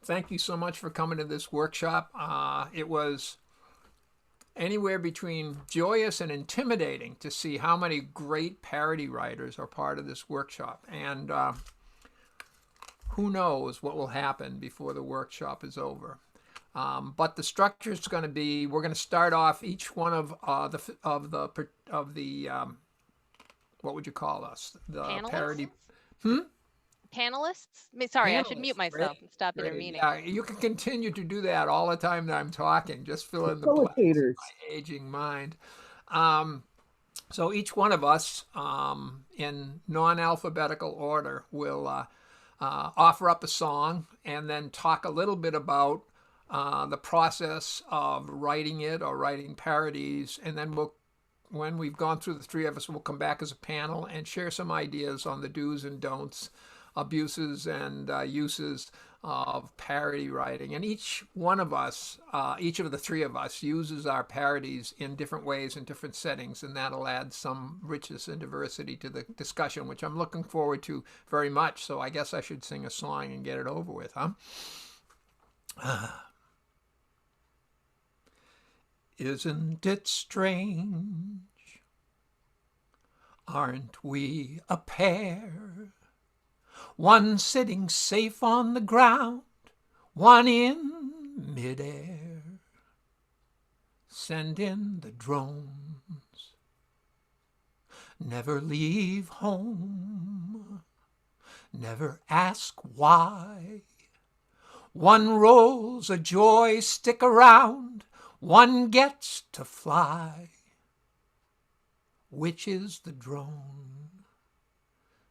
thank you so much for coming to this workshop. It was anywhere between joyous and intimidating to see how many great parody writers are part of this workshop. And who knows what will happen before the workshop is over. But the structure is going to be: we're going to start off each one of the what would you call us? The Panelists? parody. Hmm? Panelists? Sorry, I should mute Panelists. myself Great, and stop great. intervening. Yeah, you can continue to do that all the time that I'm talking. Just fill in the blanks in Facilitators. my aging mind. Um, so each one of us, in non-alphabetical order, will offer up a song and then talk a little bit about the process of writing it or writing parodies, and then when we've gone through the three of us, we'll come back as a panel and share some ideas on the do's and don'ts, abuses and uses of parody writing. And each one of us, each of the three of us, uses our parodies in different ways in different settings, and that'll add some richness and diversity to the discussion, which I'm looking forward to very much. So I guess I should sing a song and get it over with, huh? Isn't it strange? Aren't we a pair? One sitting safe on the ground, one in midair. Send in the drones. Never leave home. Never ask why. One rolls a joystick around, one gets to fly. Which is the drone?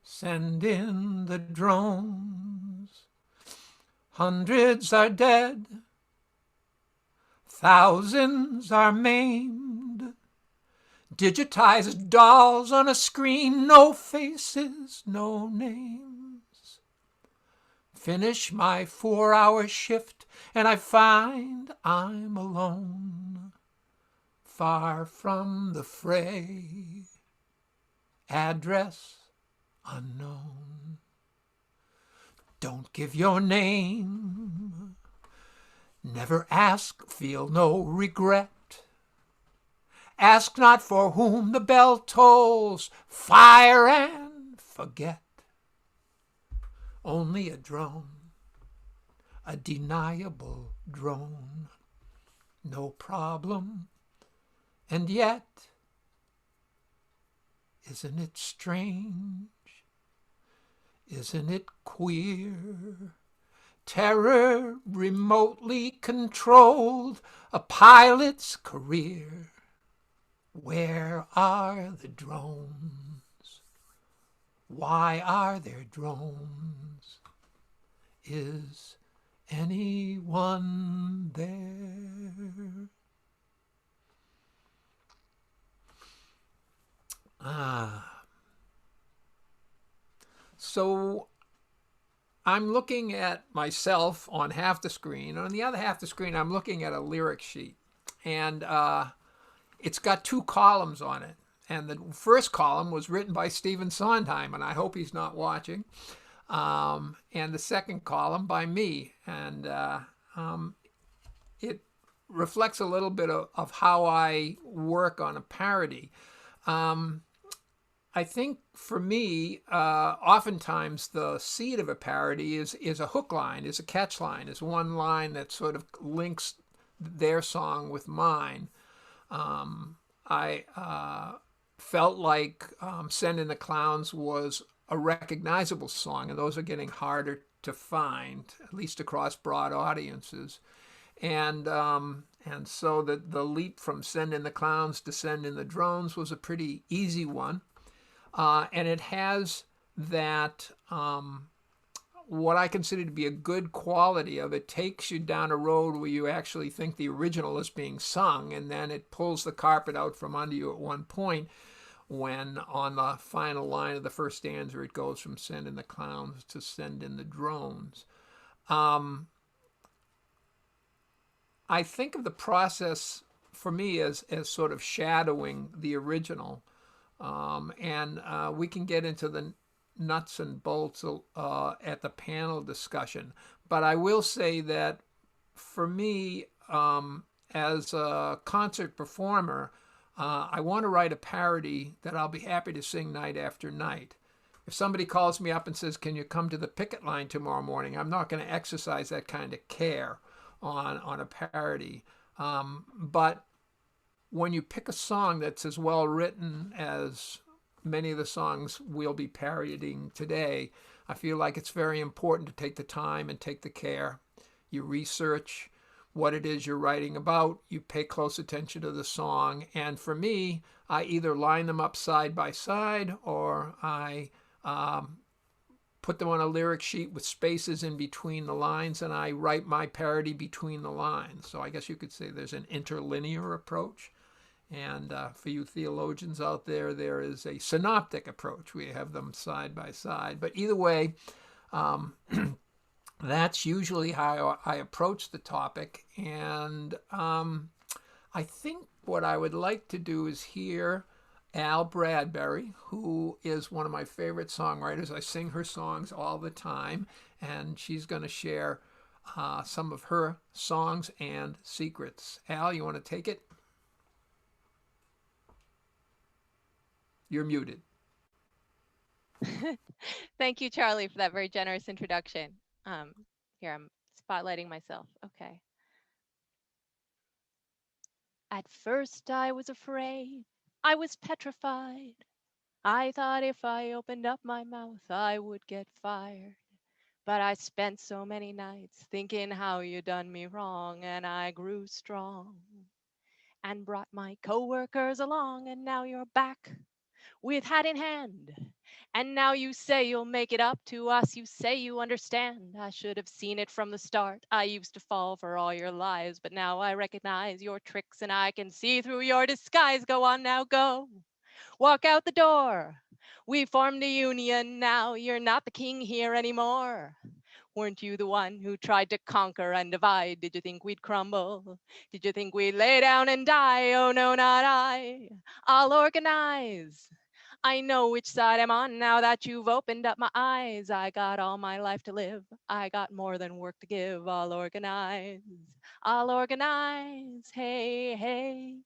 Send in the drones. Hundreds are dead, thousands are maimed. Digitized dolls on a screen, no faces, no names. Finish my 4-hour shift and I find I'm alone, far from the fray, address unknown. Don't give your name, never ask, feel no regret. Ask not for whom the bell tolls, fire and forget. Only a drone, a deniable drone, no problem. And yet, isn't it strange? Isn't it queer? Terror remotely controlled, a pilot's career. Where are the drones? Why are there drones? Is anyone there? So I'm looking at myself on half the screen. On the other half of the screen, I'm looking at a lyric sheet. And it's got two columns on it. And the first column was written by Stephen Sondheim, and I hope he's not watching. And the second column by me. And it reflects a little bit of how I work on a parody. I think for me, oftentimes the seed of a parody is a hook line, is a catch line, is one line that sort of links their song with mine. I felt like Send in the Clowns was a recognizable song, and those are getting harder to find, at least across broad audiences. And so the leap from Send in the Clowns to Send in the Drones was a pretty easy one. And it has that, what I consider to be a good quality of it takes you down a road where you actually think the original is being sung, and then it pulls the carpet out from under you at one point when on the final line of the first stanza it goes from Send in the Clowns to Send in the Drones. I think of the process for me as sort of shadowing the original. And we can get into the nuts and bolts at the panel discussion. But I will say that for me, as a concert performer, I want to write a parody that I'll be happy to sing night after night. If somebody calls me up and says, "Can you come to the picket line tomorrow morning?" I'm not going to exercise that kind of care on a parody. But when you pick a song that's as well written as many of the songs we'll be parodying today, I feel like it's very important to take the time and take the care. You research what it is you're writing about, you pay close attention to the song, and for me, I either line them up side by side or I put them on a lyric sheet with spaces in between the lines, and I write my parody between the lines. So I guess you could say there's an interlinear approach. And for you theologians out there, there is a synoptic approach. We have them side by side. But either way, that's usually how I approach the topic. And I think what I would like to do is hear Al Bradbury, who is one of my favorite songwriters. I sing her songs all the time, and she's going to share some of her songs and secrets. Al, you want to take it? You're muted. Thank you, Charlie, for that very generous introduction. Um, Here, I'm spotlighting myself. Okay. At first, I was afraid. I was petrified. I thought if I opened up my mouth, I would get fired. But I spent so many nights thinking how you done me wrong, and I grew strong and brought my coworkers along, and now you're back with hat in hand. And now you say you'll make it up to us. You say you understand. I should have seen it from the start. I used to fall for all your lies, but now I recognize your tricks and I can see through your disguise. Go on now, go. Walk out the door. We formed a union now. You're not the king here anymore. Weren't you the one who tried to conquer and divide? Did you think we'd crumble? Did you think we'd lay down and die? Oh, no, not I. I'll organize. I know which side I'm on now that you've opened up my eyes. I got all my life to live. I got more than work to give. I'll organize. I'll organize. Hey, hey.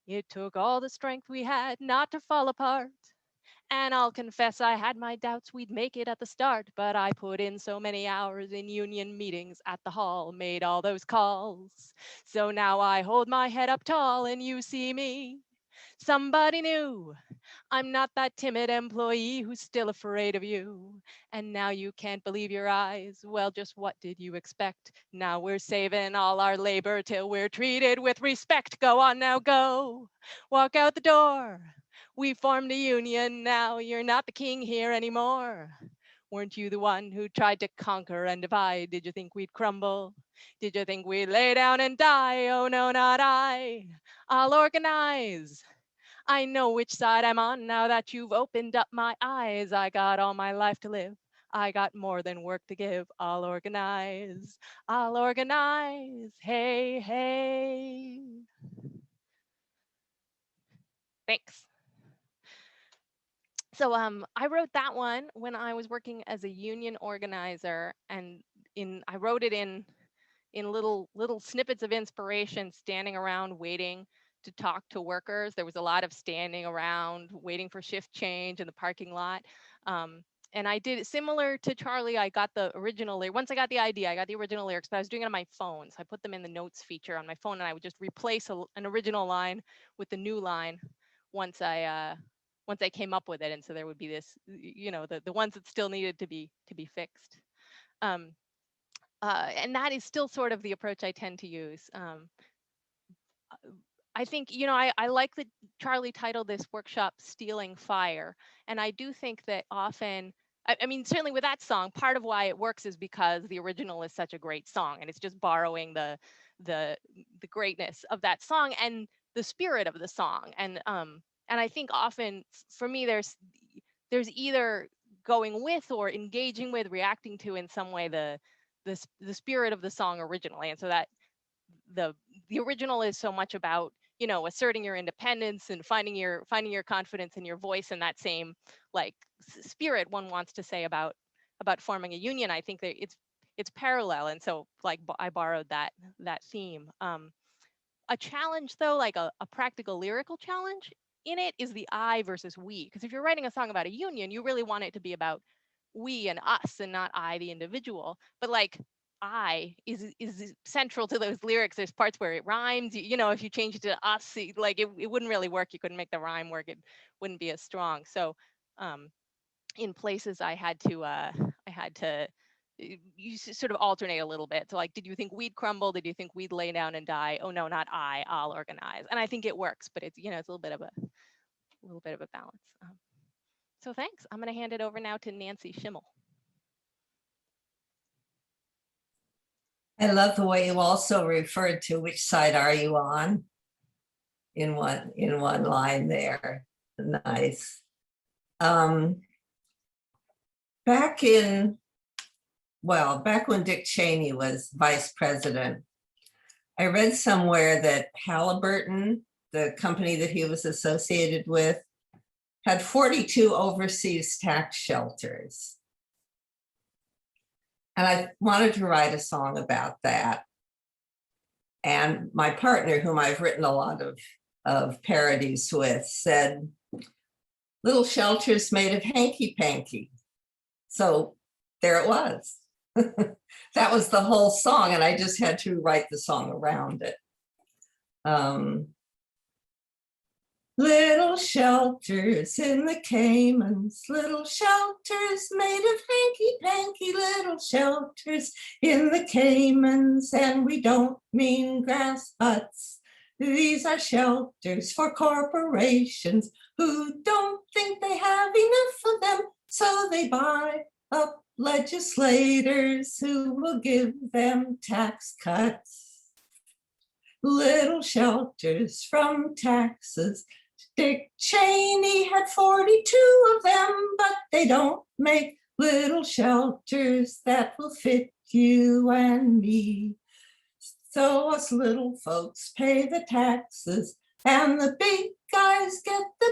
It took all the strength we had not to fall apart. And I'll confess I had my doubts we'd make it at the start, but I put in so many hours in union meetings at the hall, made all those calls. So now I hold my head up tall and you see me, somebody new. I'm not that timid employee who's still afraid of you. And now you can't believe your eyes. Well, just what did you expect? Now we're saving all our labor till we're treated with respect. Go on now, go. Walk out the door. We formed a union now. You're not the king here anymore. Weren't you the one who tried to conquer and divide? Did you think we'd crumble? Did you think we'd lay down and die? Oh, no, not I. I'll organize. I know which side I'm on now that you've opened up my eyes. I got all my life to live. I got more than work to give. I'll organize. I'll organize. Hey, hey. Thanks. So I wrote that one when I was working as a union organizer, and I wrote it in little snippets of inspiration, standing around waiting to talk to workers. There was a lot of standing around waiting for shift change in the parking lot. And I did it similar to Charlie. I got the original lyric. Once I got the idea, I got the original lyrics, but I was doing it on my phone. So I put them in the notes feature on my phone, and I would just replace an original line with the new line once I came up with it. And so there would be this, the ones that still needed to be fixed. Um, and that is still sort of the approach I tend to use. I think, I like that Charlie titled this workshop Stealing Fire. And I do think that often, I mean, certainly with that song, part of why it works is because the original is such a great song, and it's just borrowing the greatness of that song and the spirit of the song. And I think often for me, there's either going with or engaging with, reacting to in some way the spirit of the song originally. And so that the original is so much about, asserting your independence and finding your confidence in your voice, and that same like spirit one wants to say about about forming a union, I think that it's parallel, and so like I borrowed that theme. A challenge though, like a practical lyrical challenge in it, is the I versus we. Because if you're writing a song about a union, you really want it to be about we and us and not I the individual. But like I is central to those lyrics. There's parts where it rhymes. You know, if you change it to us, like it wouldn't really work. You couldn't make the rhyme work. It wouldn't be as strong. So in places I had to you sort of alternate a little bit. So like, did you think we'd crumble? Did you think we'd lay down and die? Oh no, not I. I'll organize. And I think it works, but it's, you know, it's a little bit of a balance. So thanks. I'm going to hand it over now to Nancy Schimmel. I love the way you also referred to which side are you on in one line there. Nice. Back when Dick Cheney was vice president, I read somewhere that Halliburton, the company that he was associated with, had 42 overseas tax shelters. And I wanted to write a song about that. And my partner, whom I've written a lot of parodies with, said, little shelters made of hanky-panky. So there it was. That was the whole song, and I just had to write the song around it. Little shelters in the Caymans, little shelters made of hanky-panky, little shelters in the Caymans, and we don't mean grass huts. These are shelters for corporations who don't think they have enough of them, so they buy up legislators who will give them tax cuts. Little shelters from taxes. Dick Cheney had 42 of them, but they don't make little shelters that will fit you and me. So us little folks pay the taxes, and the big guys get the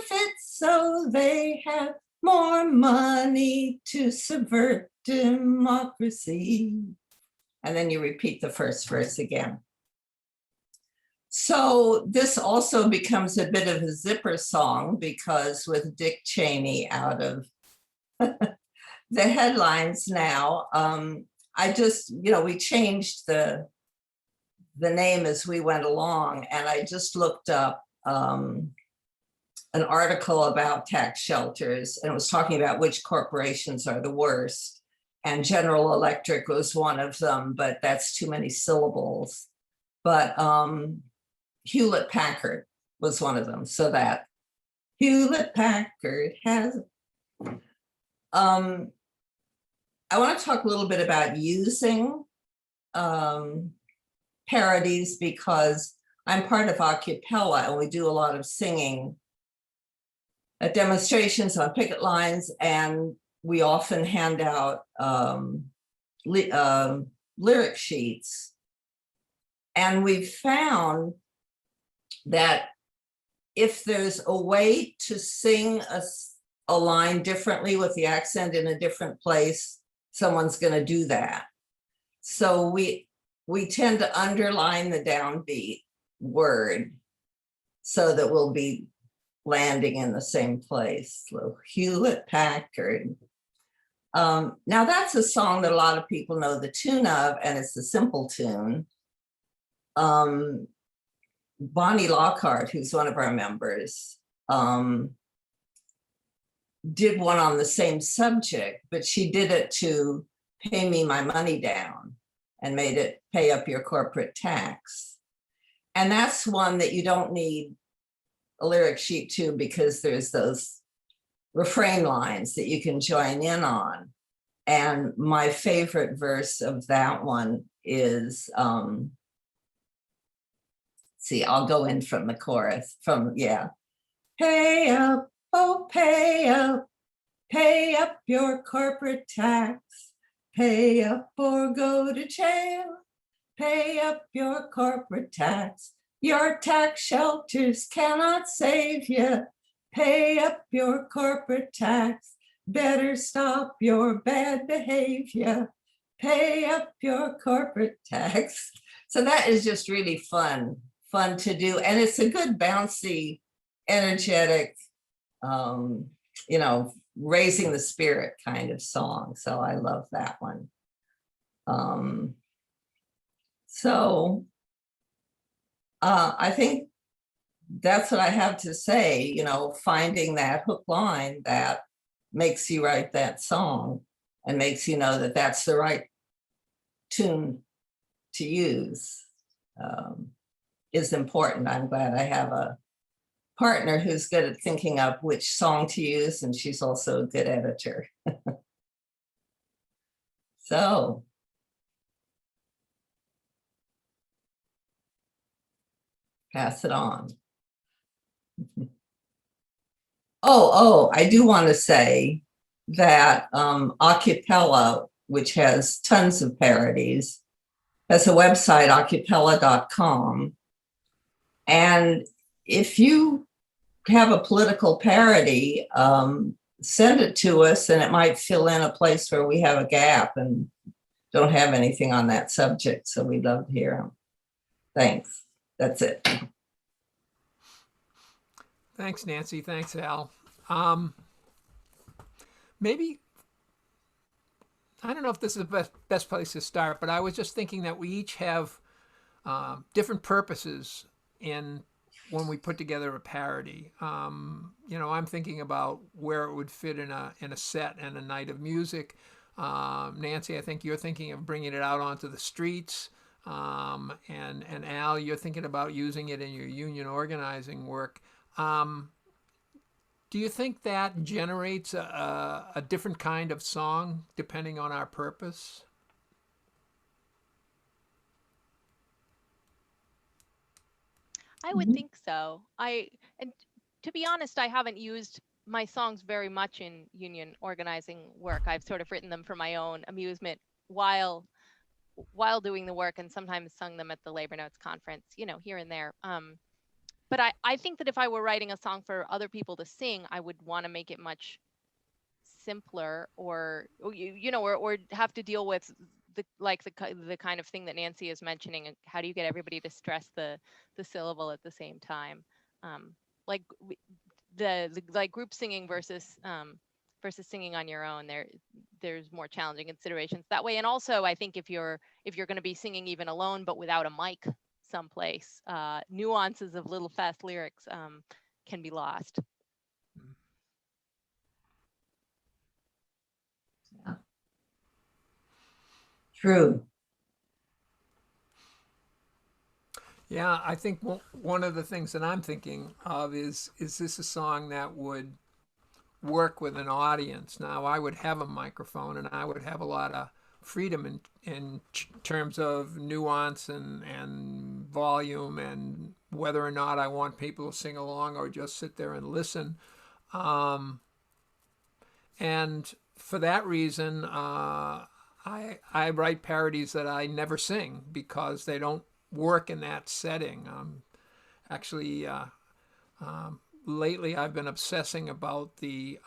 benefits, so they have more money to subvert democracy. And then you repeat the first verse again. So this also becomes a bit of a zipper song, because with Dick Cheney out of the headlines now, I just, we changed the name as we went along, and I just looked up an article about tax shelters, and it was talking about which corporations are the worst. And General Electric was one of them, but that's too many syllables. But Hewlett Packard was one of them. So that Hewlett Packard has, I want to talk a little bit about using parodies, because I'm part of Occupella, and we do a lot of singing at demonstrations on picket lines, and we often hand out lyric sheets. And we've found that if there's a way to sing a line differently with the accent in a different place, someone's going to do that. So we tend to underline the downbeat word so that we'll be landing in the same place. So Hewlett Packard. Now that's a song that a lot of people know the tune of, and it's a simple tune. Bonnie Lockhart, who's one of our members, did one on the same subject, but she did it to Pay Me My Money Down, and made it Pay Up Your Corporate Tax. And that's one that you don't need a lyric sheet to, because there's those refrain lines that you can join in on. And my favorite verse of that one is, I'll go in from the chorus, Pay up, oh, pay up your corporate tax, pay up or go to jail, pay up your corporate tax. Your tax shelters cannot save you. Pay up your corporate tax. Better stop your bad behavior. Pay up your corporate tax. So that is just really fun to do. And it's a good bouncy, energetic, you know, raising the spirit kind of song. So I love that one. I think that's what I have to say, you know, finding that hook line that makes you write that song and makes you know that that's the right tune to use is important. I'm glad I have a partner who's good at thinking up which song to use, and she's also a good editor. So pass it on. I do want to say that Occupella, which has tons of parodies, has a website, occupella.com. And if you have a political parody, send it to us, and it might fill in a place where we have a gap and don't have anything on that subject. So we'd love to hear them. Thanks. That's it. Thanks, Nancy. Thanks, Al. Maybe, I don't know if this is the best place to start, but I was just thinking that we each have different purposes in when we put together a parody. You know, I'm thinking about where it would fit in a set and a night of music. Nancy, I think you're thinking of bringing it out onto the streets. And Al, you're thinking about using it in your union organizing work. Do you think that generates a different kind of song depending on our purpose? I would think so. And to be honest, I haven't used my songs very much in union organizing work. I've sort of written them for my own amusement while doing the work, and sometimes sung them at the Labor Notes conference, you know, here and there. But I think that if I were writing a song for other people to sing, I would want to make it much simpler, or you know, or have to deal with the kind of thing that Nancy is mentioning. How do you get everybody to stress the syllable at the same time? Like like group singing versus singing on your own. There's more challenging considerations that way. And also, I think if you're going to be singing even alone but without a mic someplace, nuances of little fast lyrics can be lost. Yeah. True. Yeah, I think one of the things that I'm thinking of is this a song that would work with an audience? Now, I would have a microphone and I would have a lot of freedom in terms of nuance and volume and whether or not I want people to sing along or just sit there and listen. And for that reason, I write parodies that I never sing because they don't work in that setting. Actually, lately I've been obsessing about the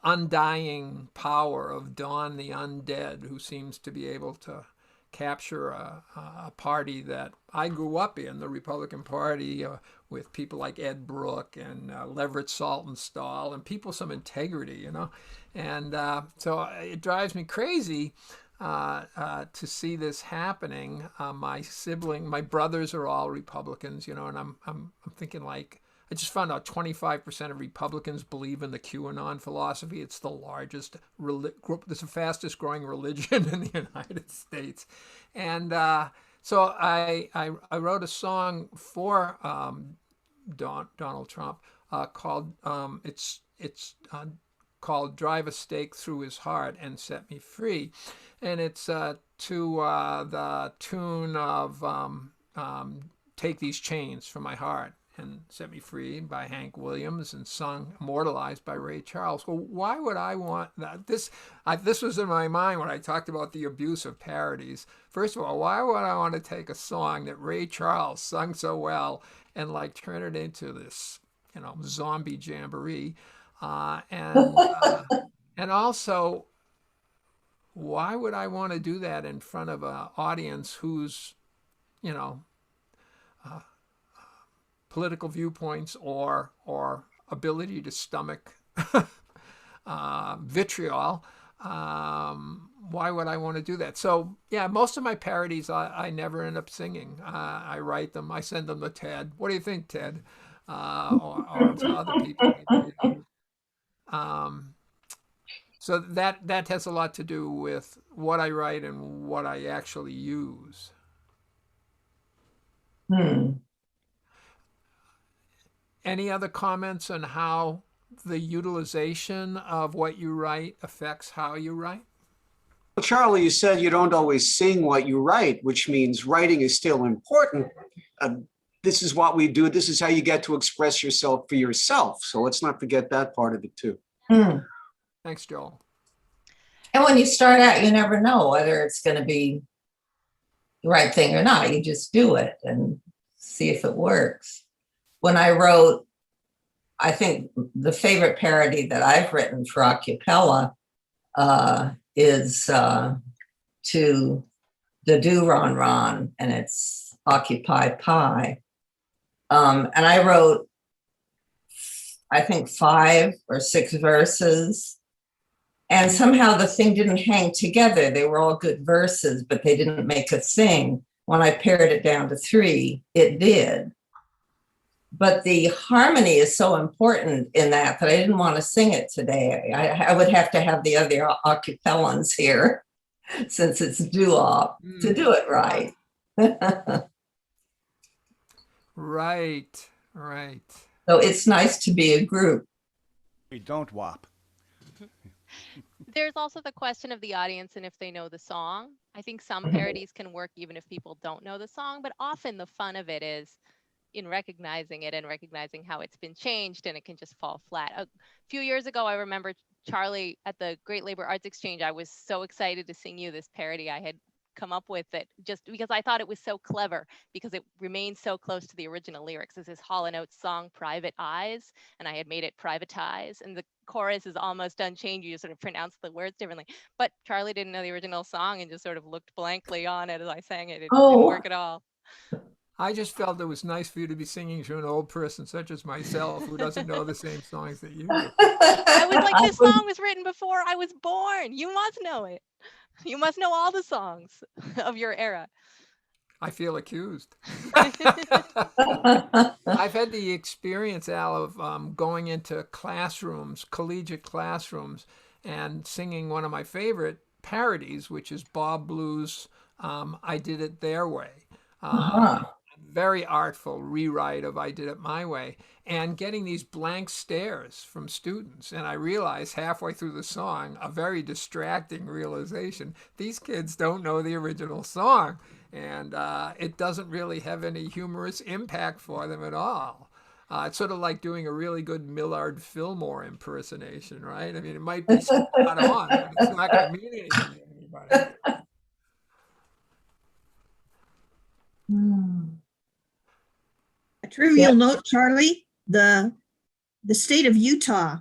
undying power of Dawn the Undead, who seems to be able to capture a party that I grew up in, the Republican Party, with people like Ed Brooke and Leverett Saltonstall and people some integrity, you know. And so it drives me crazy to see this happening. My brothers are all Republicans, you know, and I'm thinking, like, I just found out 25% of Republicans believe in the QAnon philosophy. It's the largest it's the fastest growing religion in the United States. And so I wrote a song for Donald Trump called called "Drive a Stake Through His Heart and Set Me Free," and it's to the tune of "Take These Chains from My Heart and Set Me Free" by Hank Williams, and immortalized by Ray Charles. Well, why would I want that? This was in my mind when I talked about the abuse of parodies. First of all, why would I want to take a song that Ray Charles sung so well and like turn it into this, you know, zombie jamboree? And and also, why would I want to do that in front of an audience whose, you know, political viewpoints or ability to stomach vitriol? Why would I want to do that? So yeah, most of my parodies I never end up singing. I write them, I send them to Ted. What do you think, Ted? Or to other people. Um, so that has a lot to do with what I write and what I actually use. Hmm. Any other comments on how the utilization of what you write affects how you write? Well, Charlie, you said you don't always sing what you write, which means writing is still important. Uh, this is what we do. This is how you get to express yourself for yourself. So let's not forget that part of it too. Hmm. Thanks, Joel. And when you start out, you never know whether it's going to be the right thing or not. You just do it and see if it works. When I wrote, I think the favorite parody that I've written for Occupella is to the Do Ron Ron, and it's Occupy Pie. And I wrote, I think, 5 or 6 verses. And somehow the thing didn't hang together. They were all good verses, but they didn't make a thing. When I pared it down to 3, it did. But the harmony is so important in that I didn't want to sing it today. I would have to have the other Occupellans here, since it's doo-wop, to do it right. Right, right. So it's nice to be a group. We don't wop. There's also the question of the audience and if they know the song. I think some parodies can work even if people don't know the song, but often the fun of it is in recognizing it and recognizing how it's been changed, and it can just fall flat. A few years ago, I remember, Charlie, at the Great Labor Arts Exchange, I was so excited to sing you this parody I had come up with, that just because I thought it was so clever, because it remains so close to the original lyrics. This is Hall & Oates song Private Eyes, and I had made it privatize, and the chorus is almost unchanged. You just sort of pronounce the words differently. But Charlie didn't know the original song and just sort of looked blankly on it as I sang it. It didn't work at all. I just felt it was nice for you to be singing to an old person such as myself who doesn't know the same songs that you do. I was like, this song was written before I was born. You must know it. You must know all the songs of your era. I feel accused. I've had the experience, Al, of going into classrooms, collegiate classrooms, and singing one of my favorite parodies, which is Bob Blue's I Did It Their Way. Very artful rewrite of I Did It My Way, and getting these blank stares from students. And I realized halfway through the song, a very distracting realization, these kids don't know the original song, and it doesn't really have any humorous impact for them at all. It's sort of like doing a really good Millard Fillmore impersonation, right? I mean, it might be spot on, but it's not going to mean anything to anybody. A trivial note, Charlie, the state of Utah,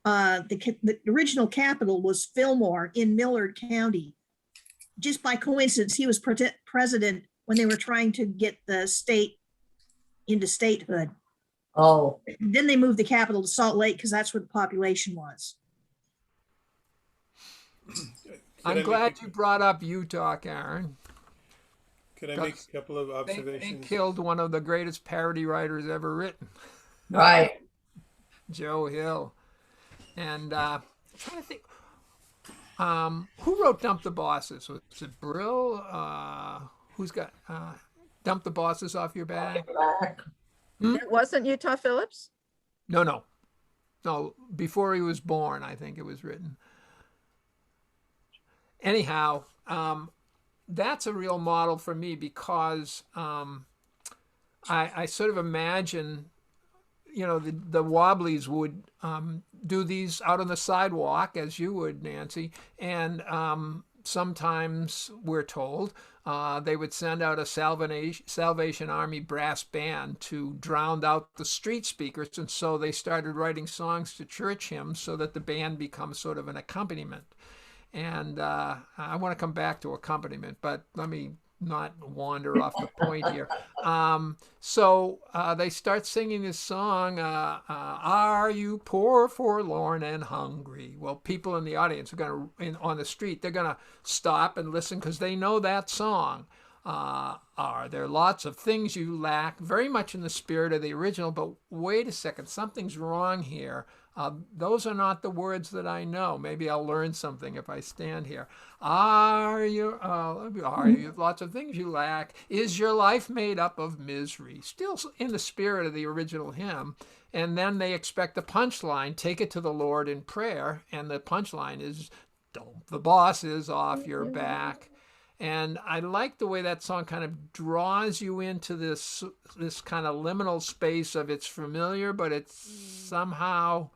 the original capital was Fillmore in Millard County. Just by coincidence, he was president when they were trying to get the state into statehood. Oh. Then they moved the capital to Salt Lake because that's where the population was. I'm glad you brought up Utah, Karen. Could I make a couple of observations? They killed one of the greatest parody writers ever written. Right. Joe Hill. And I'm trying to think, who wrote Dump the Bosses? Was it Brill? Who's got Dump the Bosses Off Your Back? It wasn't Utah Phillips? No. Before he was born, I think it was written. Anyhow, that's a real model for me because I sort of imagine, the Wobblies would do these out on the sidewalk, as you would, Nancy, and sometimes we're told they would send out a Salvation Army brass band to drown out the street speakers, and so they started writing songs to church hymns so that the band becomes sort of an accompaniment. And I want to come back to accompaniment, but let me not wander off the point here. So they start singing this song, "Are you poor, forlorn, and hungry?" Well, people in the audience are going to, on the street, they're going to stop and listen because they know that song. Are there lots of things you lack? Very much in the spirit of the original, but wait a second, something's wrong here. Those are not the words that I know. Maybe I'll learn something if I stand here. Are you lots of things you lack? Is your life made up of misery? Still in the spirit of the original hymn. And then they expect the punchline, take it to the Lord in prayer. And the punchline is, dump the bosses off your back. And I like the way that song kind of draws you into this kind of liminal space of it's familiar, but it's somehow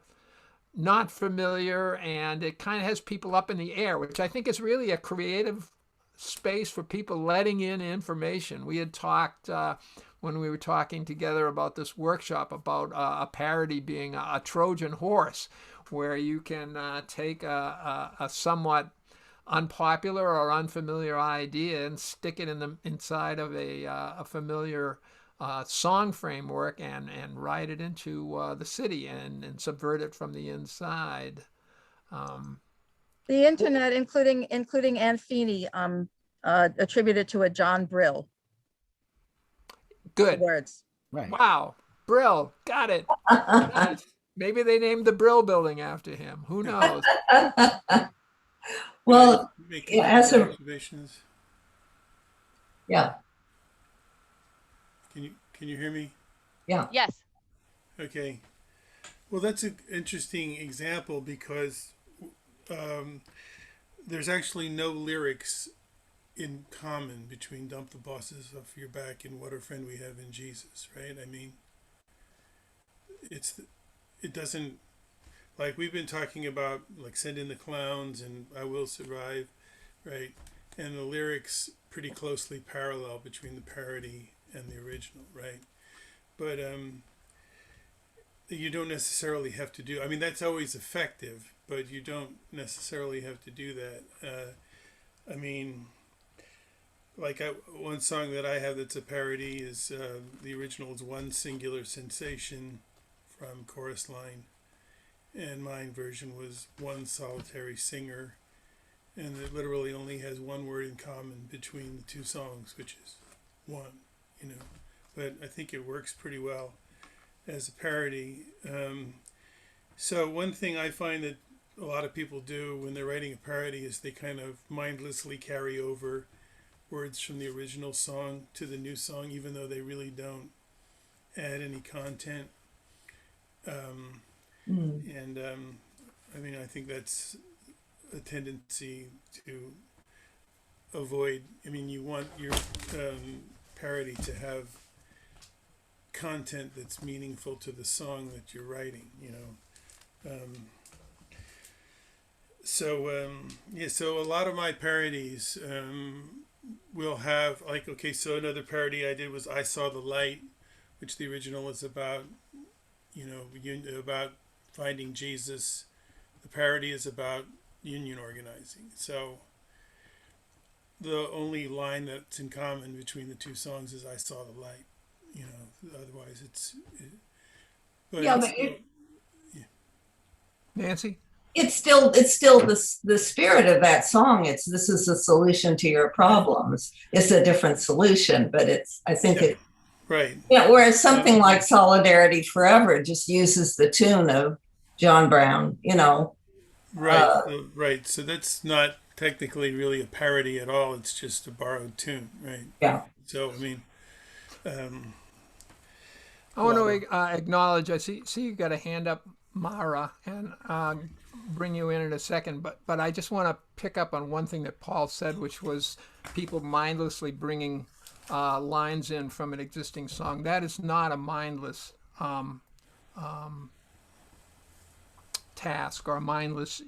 not familiar, and it kind of has people up in the air, which I think is really a creative space for people letting in information. We had talked when we were talking together about this workshop about a parody being a Trojan horse, where you can take a somewhat unpopular or unfamiliar idea and stick it inside of a familiar song framework and write it into the city and subvert it from the inside. The internet, including Anne Feeney, attributed to a John Brill. Good. Words. Right. Wow. Brill. Got it. Yes. Maybe they named the Brill building after him. Who knows? Well, Making as a observations. yeah, Can you hear me? yeah. Yes. Okay. Well, that's an interesting example because there's actually no lyrics in common between "Dump the Bosses Off Your Back" and "What a Friend We Have in Jesus," right? I mean, it doesn't, like we've been talking about, like "Send in the Clowns" and "I Will Survive," right? And the lyrics pretty closely parallel between the parody and the original, right? But you don't necessarily have to do, I mean, that's always effective, but you don't necessarily have to do that. I mean, like one song that I have that's a parody is the original is "One Singular Sensation" from Chorus Line, and my version was "One Solitary Singer," and it literally only has one word in common between the two songs, which is one, you know. But I think it works pretty well as a parody. So one thing I find that a lot of people do when they're writing a parody is they kind of mindlessly carry over words from the original song to the new song, even though they really don't add any content. And I mean, I think that's a tendency to avoid. I mean, you want your parody to have content that's meaningful to the song that you're writing, you know. So a lot of my parodies will have, like, okay, so another parody I did was "I Saw the Light," which the original is about, you know, about finding Jesus. The parody is about union organizing. So the only line that's in common between the two songs is "I saw the light," you know, otherwise Nancy? It's still the spirit of that song. This is a solution to your problems. It's a different solution, but I think it right. Yeah, whereas something like "Solidarity Forever" just uses the tune of John Brown, you know. Right, right. So that's not technically really a parody at all. It's just a borrowed tune, right? Yeah. So, I mean, I want to acknowledge, I see you got a hand up, Mara, and bring you in a second, but I just want to pick up on one thing that Paul said, which was people mindlessly bringing lines in from an existing song. That is not a mindless task or a mindless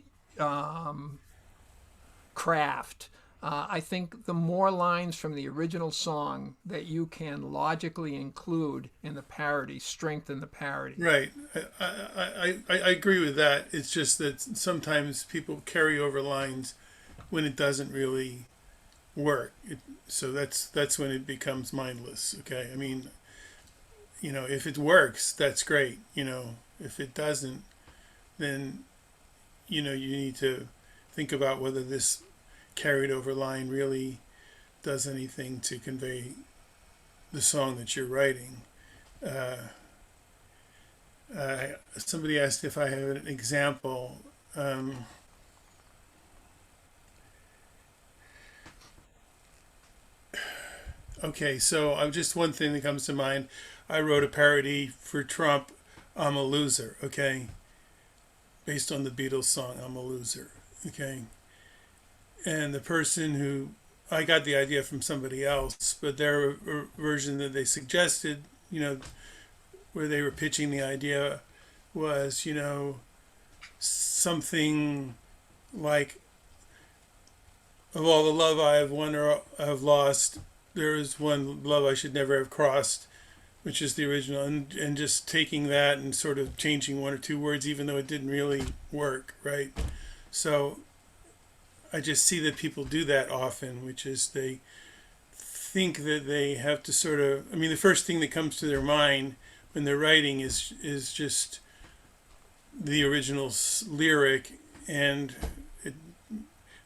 craft. I think the more lines from the original song that you can logically include in the parody strengthen the parody. Right. I agree with that. It's just that sometimes people carry over lines when it doesn't really work. So that's when it becomes mindless. Okay. I mean, if it works, that's great. If it doesn't, then, you need to think about whether this carried over line really does anything to convey the song that you're writing. Somebody asked if I have an example. Okay, so just one thing that comes to mind. I wrote a parody for Trump, "I'm a Loser," okay? Based on the Beatles song, "I'm a Loser," okay? And the person who, I got the idea from somebody else, but their version that they suggested, where they were pitching the idea was, something like, "Of all the love I have won or have lost, there is one love I should never have crossed," which is the original, and just taking that and sort of changing one or two words, even though it didn't really work, right? So I just see that people do that often, which is they think that they have to sort of, the first thing that comes to their mind when they're writing is just the original lyric, and it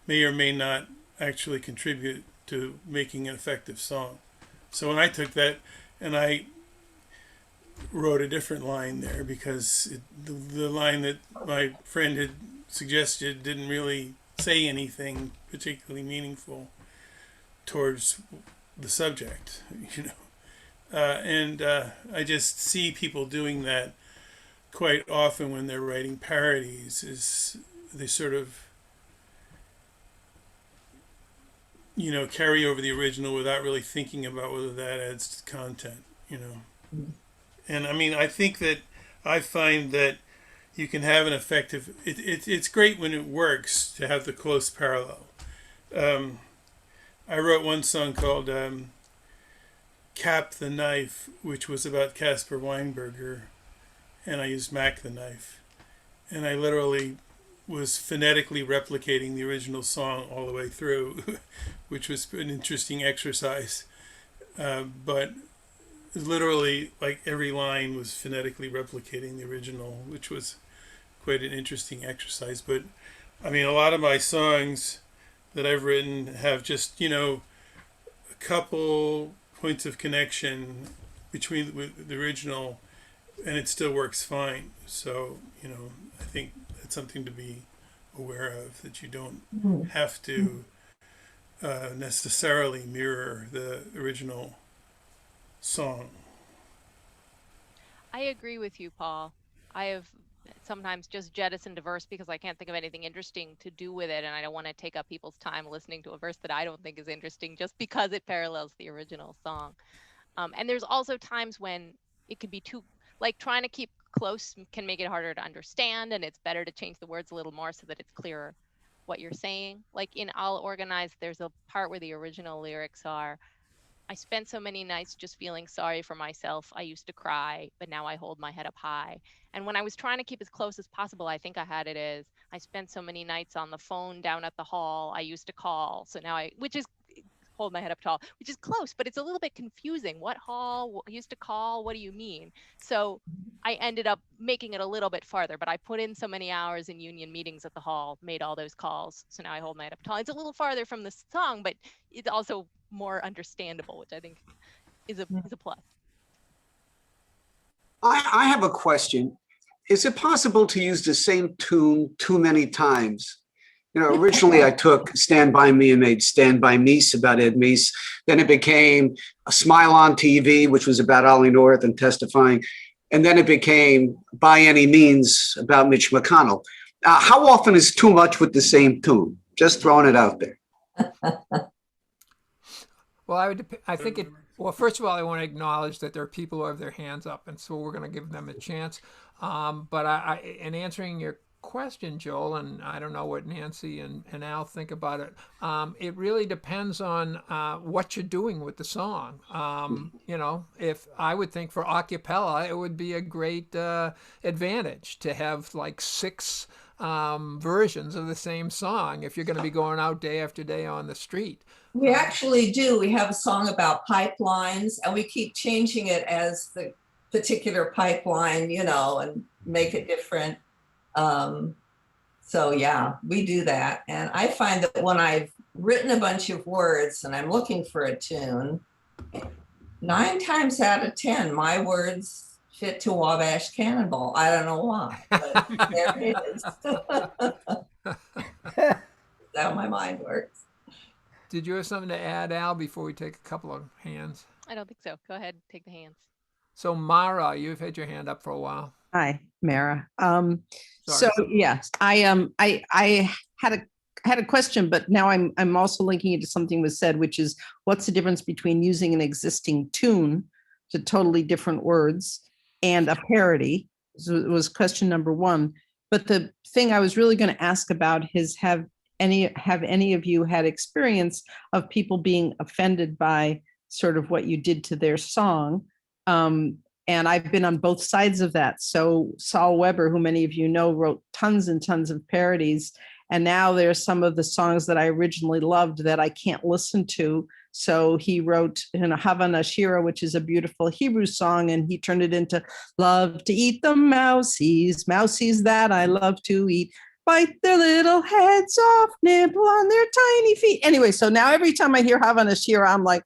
may or may not actually contribute to making an effective song. So when I took that and I wrote a different line there, because the line that my friend had suggested didn't really say anything particularly meaningful towards the subject, and I just see people doing that quite often when they're writing parodies. Is they sort of carry over the original without really thinking about whether that adds to content. And I find that you can have an effective, it's great when it works to have the close parallel. I wrote one song called "Cap the Knife," which was about Caspar Weinberger, and I used Mac the Knife. And I literally was phonetically replicating the original song all the way through, which was an interesting exercise. But literally, like, every line was phonetically replicating the original, which was quite an interesting exercise. But a lot of my songs that I've written have just, a couple points of connection between with the original, and it still works fine. So, I think that's something to be aware of, that you don't have to necessarily mirror the original song. I agree with you, Paul. I have sometimes just jettisoned a verse because I can't think of anything interesting to do with it, and I don't want to take up people's time listening to a verse that I don't think is interesting just because it parallels the original song. And there's also times when it could be too, like, trying to keep close can make it harder to understand, and it's better to change the words a little more so that it's clearer what you're saying. Like in "All Organized," there's a part where the original lyrics are, "I spent so many nights just feeling sorry for myself. I used to cry, but now I hold my head up high." And when I was trying to keep as close as possible, I think I had it as, "I spent so many nights on the phone down at the hall. I used to call. So now which is hold my head up tall," which is close, but it's a little bit confusing. What hall? Used to call? What do you mean? So I ended up making it a little bit farther, but I put in so many hours in union meetings at the hall, made all those calls. So now I hold my head up tall. It's a little farther from the song, but it's also more understandable, which I think is a plus. I have a question. Is it possible to use the same tune too many times? Originally I took "Stand By Me" and made "Stand By Meese" about Ed Meese. Then it became "A Smile on TV," which was about Ollie North and testifying. And then it became "By Any Means" about Mitch McConnell. How often is too much with the same tune? Just throwing it out there. Well, I think it. Well, first of all, I want to acknowledge that there are people who have their hands up, and so we're going to give them a chance. But in answering your question, Joel, and I don't know what Nancy and Al think about it. It really depends on what you're doing with the song. You know, if I would think for Occupella, it would be a great advantage to have like 6 versions of the same song if you're going to be going out day after day on the street. We actually do. We have a song about pipelines, and we keep changing it as the particular pipeline, you know, and make it different. So yeah, we do that. And I find that when I've written a bunch of words and I'm looking for a tune, 9 times out of 10, my words fit to Wabash Cannonball. I don't know why, but there it is. That's how my mind works. Did you have something to add, Al, before we take a couple of hands? I don't think so. Go ahead, take the hands. So Mara, you've had your hand up for a while. Hi, Mara. Sorry. So yes, I had a question, but now I'm also linking it to something was said, which is what's the difference between using an existing tune to totally different words and a parody? So it was question number 1. But the thing I was really going to ask about is have any of you had experience of people being offended by sort of what you did to their song? And I've been on both sides of that. So Saul Weber, who many of you know, wrote tons and tons of parodies. And now there's some of the songs that I originally loved that I can't listen to. So he wrote Havana Shira, which is a beautiful Hebrew song, and he turned it into love to eat the mousies, mousies that I love to eat. Bite their little heads off, nibble on their tiny feet. Anyway, so now every time I hear Havana Shira, I'm like,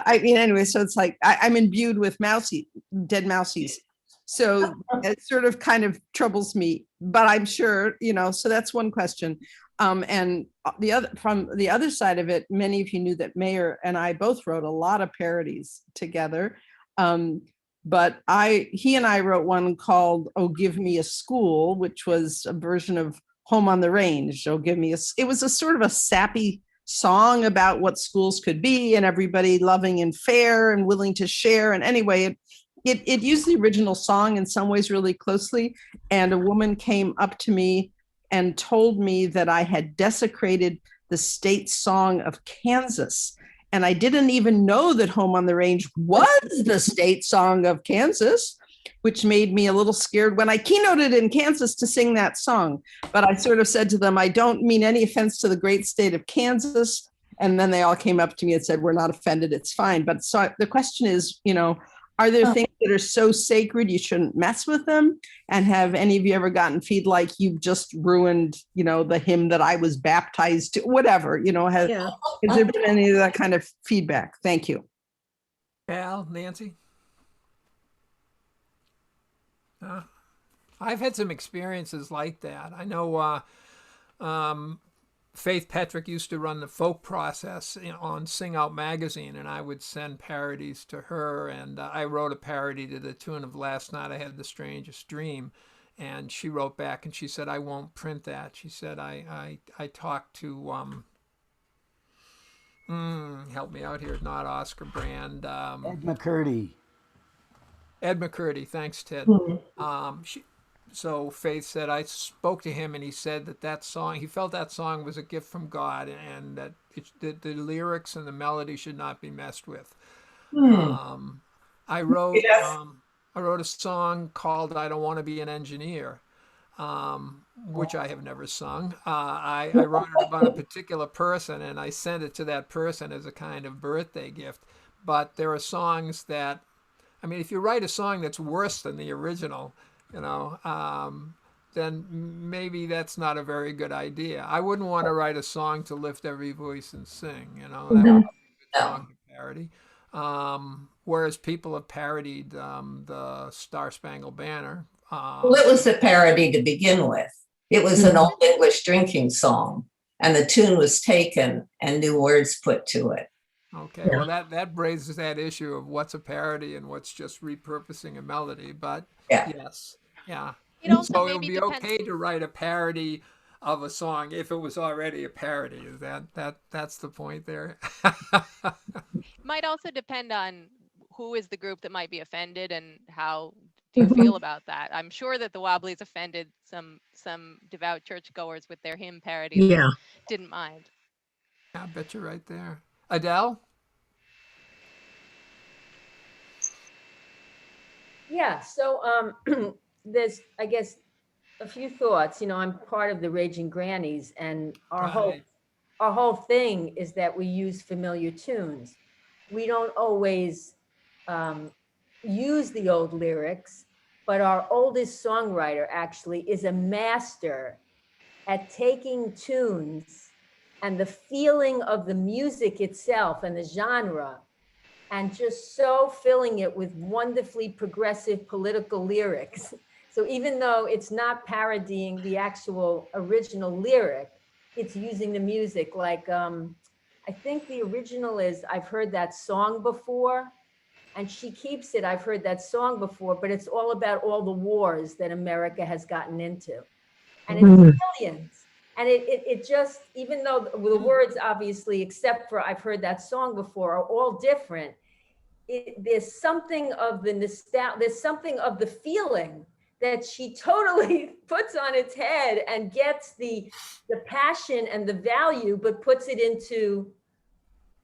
anyway, so it's like I'm imbued with dead mousies. So it sort of kind of troubles me, but I'm sure, so that's one question. And from the other side of it, many of you knew that Mayer and I both wrote a lot of parodies together. But he and I wrote one called "Oh, Give Me a School," which was a version of "Home on the Range." Oh, give me it was a sort of a sappy song about what schools could be and everybody loving and fair and willing to share. And anyway, it used the original song in some ways really closely. And a woman came up to me and told me that I had desecrated the state song of Kansas. And I didn't even know that "Home on the Range" was the state song of Kansas, which made me a little scared when I keynoted in Kansas to sing that song. But I sort of said to them, I don't mean any offense to the great state of Kansas. And then they all came up to me and said, we're not offended, it's fine. But so the question is, are there things that are so sacred you shouldn't mess with them? And have any of you ever gotten feed like you've just ruined, the hymn that I was baptized to, whatever, has there been any of that kind of feedback? Thank you. Al, Nancy? I've had some experiences like that. I know Faith Petrick used to run the folk process on Sing Out magazine, and I would send parodies to her. And I wrote a parody to the tune of "Last Night I Had the Strangest Dream," and she wrote back and she said, "I won't print that." She said, "I talked to help me out here, not Oscar Brand, Ed McCurdy. Ed McCurdy, thanks, Ted." So Faith said, I spoke to him and he said that song, he felt that song was a gift from God and that the lyrics and the melody should not be messed with. I wrote a song called "I Don't Want to Be an Engineer," which I have never sung. I wrote it about a particular person and I sent it to that person as a kind of birthday gift. But there are songs that, if you write a song that's worse than the original, then maybe that's not a very good idea. I wouldn't want to write a song to lift every voice and sing, that would be a good song to parody. Whereas people have parodied the Star Spangled Banner. Well, it was a parody to begin with. It was an old English drinking song, and the tune was taken and new words put to it. Okay, well, that raises that issue of what's a parody and what's just repurposing a melody. But yes, yeah. It also So it would maybe be depends. okay to write a parody of a song if it was already a parody. Is that's the point there? Might also depend on who is the group that might be offended and how do you feel about that? I'm sure that the Wobblies offended some devout churchgoers with their hymn parodies, but Yeah. didn't mind. I bet you're right there. Adele? Yeah, so there's, I guess, a few thoughts. I'm part of the Raging Grannies, and Right. our whole thing is that we use familiar tunes. We don't always use the old lyrics, but our oldest songwriter actually is a master at taking tunes and the feeling of the music itself and the genre, and just so filling it with wonderfully progressive political lyrics. So even though it's not parodying the actual original lyric, it's using the music. Like, I think the original is, I've heard that song before, and she keeps it, I've heard that song before, but it's all about all the wars that America has gotten into. And it's millions. And it just, even though the words obviously, except for I've heard that song before, are all different, there's something of the nostalgia, there's something of the feeling that she totally puts on its head and gets the passion and the value, but puts it into,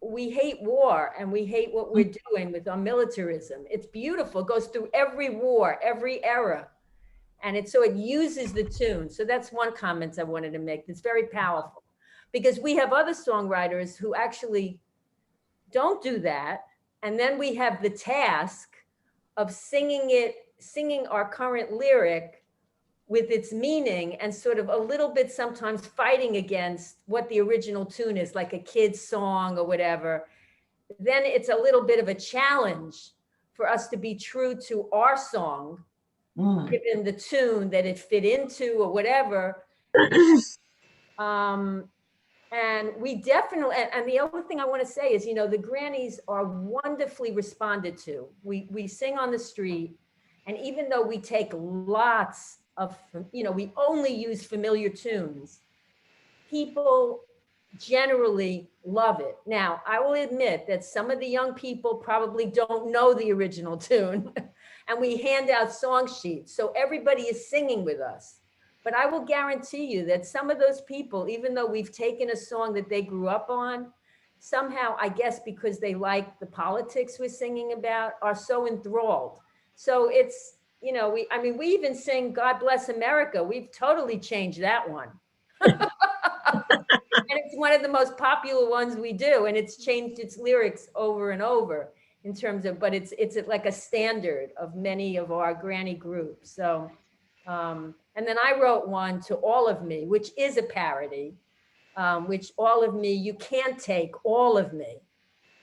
we hate war and we hate what we're doing with our militarism. It's beautiful, it goes through every war, every era. And so it uses the tune. So that's one comment I wanted to make. That's very powerful, because we have other songwriters who actually don't do that. And then we have the task of singing our current lyric with its meaning, and sort of a little bit sometimes fighting against what the original tune is, like a kid's song or whatever. Then it's a little bit of a challenge for us to be true to our song, given the tune that it fit into or whatever. And we definitely, and the other thing I want to say is, the grannies are wonderfully responded to. We sing on the street, and even though we take lots of, we only use familiar tunes, people generally love it. Now, I will admit that some of the young people probably don't know the original tune, and we hand out song sheets, so everybody is singing with us. But I will guarantee you that some of those people, even though we've taken a song that they grew up on, somehow, I guess because they like the politics we're singing about, are so enthralled. So it's, we even sing God Bless America. We've totally changed that one. And it's one of the most popular ones we do. And it's changed its lyrics over and over in terms of, but it's like a standard of many of our granny groups. So, and then I wrote one to All of Me, which is a parody, which All of Me, you can't take all of me.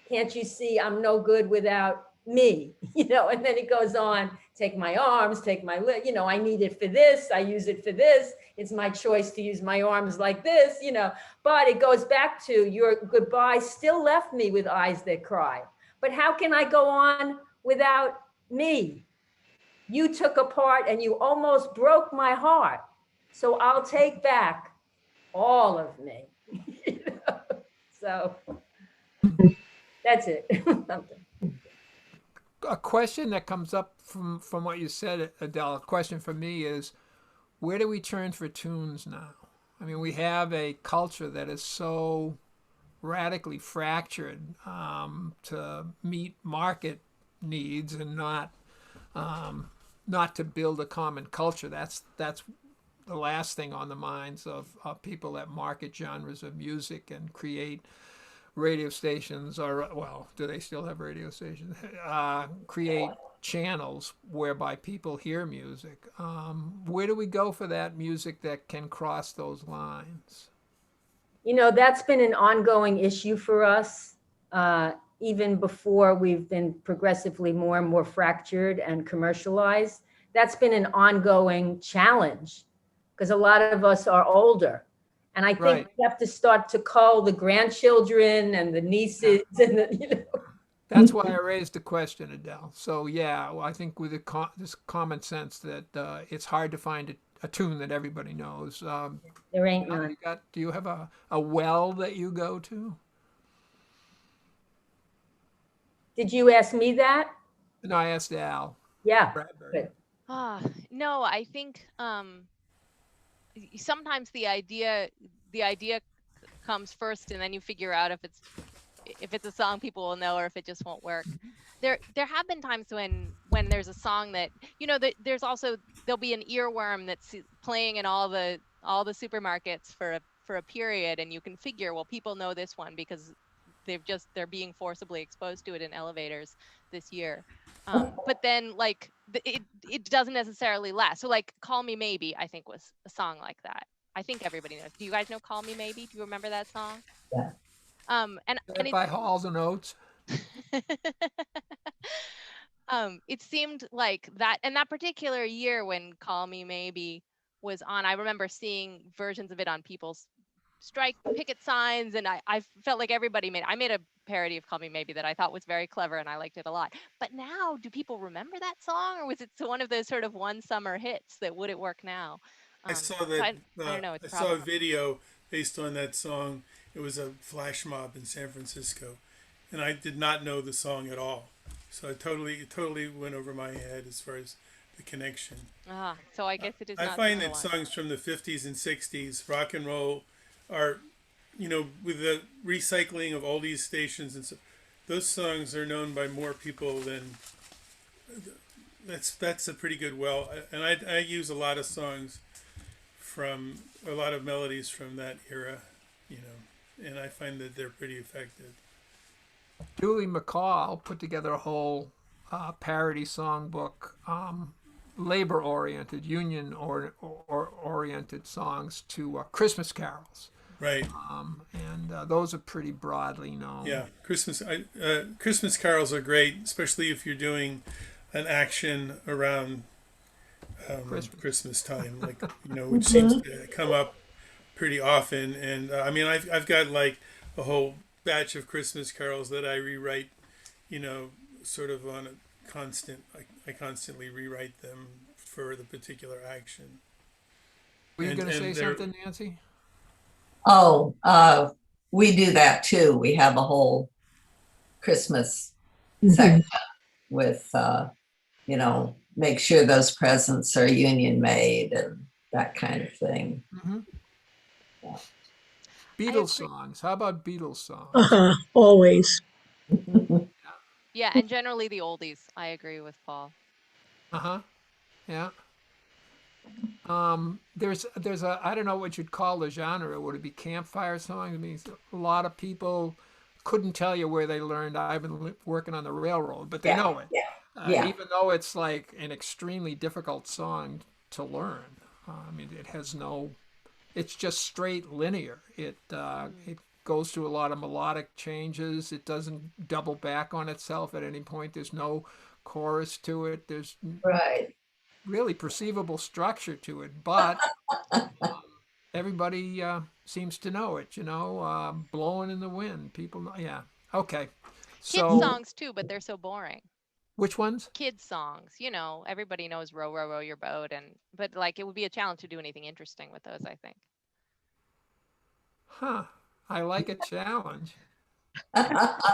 Can't you see I'm no good without me? And then it goes on, take my arms, take my, I need it for this. I use it for this. It's my choice to use my arms like this, but it goes back to your goodbye still left me with eyes that cry. But how can I go on without me? You took a part and you almost broke my heart. So I'll take back all of me. So that's it. A question that comes up from what you said, Adele, a question for me is, where do we turn for tunes now? I mean, we have a culture that is so radically fractured to meet market needs and not to build a common culture. That's the last thing on the minds of people that market genres of music and create radio stations, or, well, do they still have radio stations? Create channels whereby people hear music. Where do we go for that music that can cross those lines? That's been an ongoing issue for us. Even before we've been progressively more and more fractured and commercialized, that's been an ongoing challenge, because a lot of us are older. And I think Right. we have to start to call the grandchildren and the nieces and the, That's why I raised the question, Adele. So yeah, well, I think with this common sense that it's hard to find a tune that everybody knows. there ain't none. Do you have a well that you go to? Did you ask me that? No, I asked Al. Yeah. Bradbury. Good. No, I think sometimes the idea comes first, and then you figure out if it's a song people will know or if it just won't work. There have been times when there's a song that, you know, that there'll be an earworm that's playing in all the supermarkets for a period, and you can figure, well, people know this one because they're being forcibly exposed to it in elevators this year. But then like it doesn't necessarily last. So like Call Me Maybe, I think, was a song like that. I think everybody knows. Do you guys know Call Me Maybe? Do you remember that song? Yeah. And it By Halls and Oates. it seemed like that, and that particular year when Call Me Maybe was on, I remember seeing versions of it on people's strike picket signs, and I felt like I made a parody of Call Me Maybe that I thought was very clever, and I liked it a lot. But now, do people remember that song, or was it one of those sort of one summer hits that would it work now? I saw So that. I don't know. It's I a saw a problem. video based on that song. It was a flash mob in San Francisco, and I did not know the song at all. So it totally went over my head as far as the connection. So I guess it is I not find the that one. songs from the 50s and 60s, rock and roll, are, you know, with the recycling of oldies stations and so, those songs are known by more people than. That's a pretty good and I use a lot of songs from a lot of melodies from that era, you know, and I find that they're pretty effective. Julie McCall put together a whole parody songbook, labor-oriented, union-oriented songs to Christmas carols. Right. And those are pretty broadly known. Yeah, Christmas carols are great, especially if you're doing an action around Christmas time, like, you know, which seems to come up pretty often. And I mean, I've got like a whole batch of Christmas carols that I rewrite, you know, sort of on a constant. I constantly rewrite them for the particular action. Were you going to say something, Nancy? Oh, we do that too. We have a whole Christmas section with, you know, make sure those presents are union made and that kind of thing. Yeah. Beatles songs. How about Beatles songs? Always. Yeah, and generally the oldies. I agree with Paul. Yeah. There's a, I don't know what you'd call the genre. Would it be campfire songs? I mean, a lot of people couldn't tell you where they learned I've been working on the railroad, but they know it. Even though it's like an extremely difficult song to learn. I mean, it's just straight linear. It goes through a lot of melodic changes. It doesn't double back on itself at any point. There's no chorus to it. There's really perceivable structure to it, but everybody seems to know it, you know, blowing in the wind. People know, yeah. Okay. Kids songs too, but they're so boring. Which ones? Kids songs, you know, everybody knows row, row, row your boat, but like it would be a challenge to do anything interesting with those, I think. I like a challenge. Amy,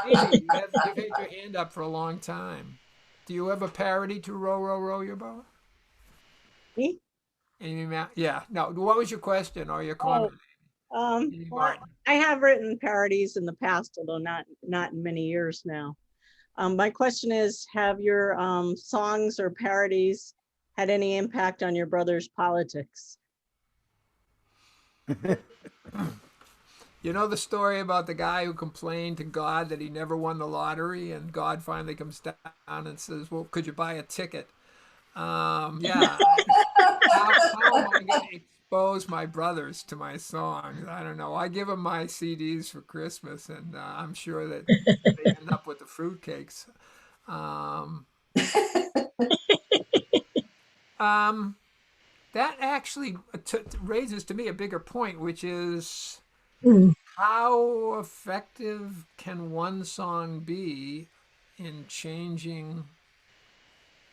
you've had your hand up for a long time. Do you have a parody to row, row, row your boat? Me? Yeah. No. What was your question or your comment? Well, I have written parodies in the past, although not in many years now. My question is, have your songs or parodies had any impact on your brother's politics? You know the story about the guy who complained to God that he never won the lottery, and God finally comes down and says, well, could you buy a ticket? Yeah. How am I going to expose my brothers to my songs? I don't know. I give them my CDs for Christmas, and I'm sure that they end up with the fruitcakes. That actually raises to me a bigger point, which is how effective can one song be in changing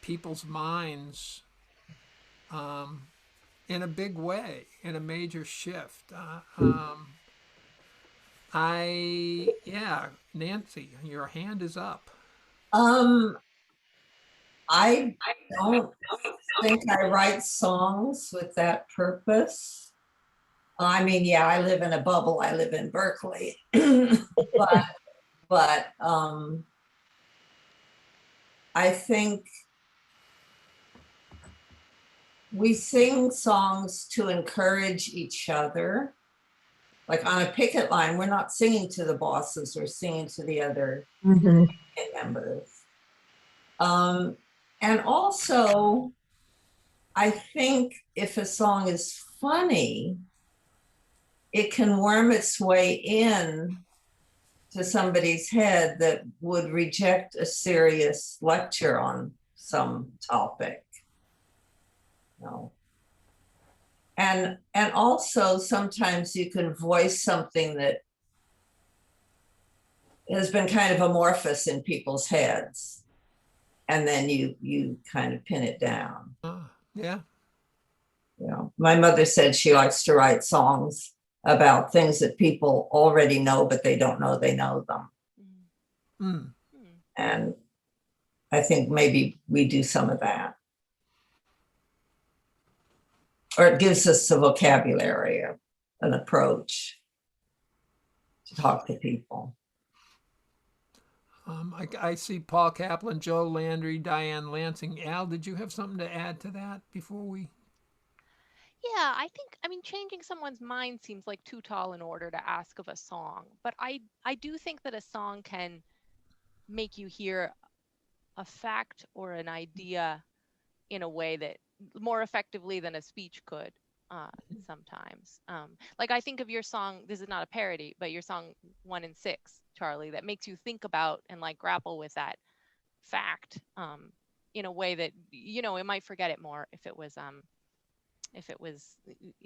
people's minds in a big way, in a major shift. Nancy, your hand is up. I don't think I write songs with that purpose. I mean, yeah, I live in a bubble. I live in Berkeley. but I think we sing songs to encourage each other. Like on a picket line, we're not singing to the bosses, we're singing to the other members. And also, I think if a song is funny, it can worm its way in to somebody's head that would reject a serious lecture on some topic. No. And also sometimes you can voice something that has been kind of amorphous in people's heads, and then you kind of pin it down. Yeah. You know, my mother said she likes to write songs about things that people already know, but they don't know they know them. Mm. And I think maybe we do some of that. Or it gives us a vocabulary, an approach to talk to people. I see Paul Kaplan, Joe Landry, Diane Lansing. Al, did you have something to add to that before we? Yeah, I mean, changing someone's mind seems like too tall in order to ask of a song. But I do think that a song can make you hear a fact or an idea in a way that more effectively than a speech could sometimes. Like I think of your song, this is not a parody, but your song 1 and 6, Charlie, that makes you think about and like grapple with that fact in a way that, you know, it might forget it more if it was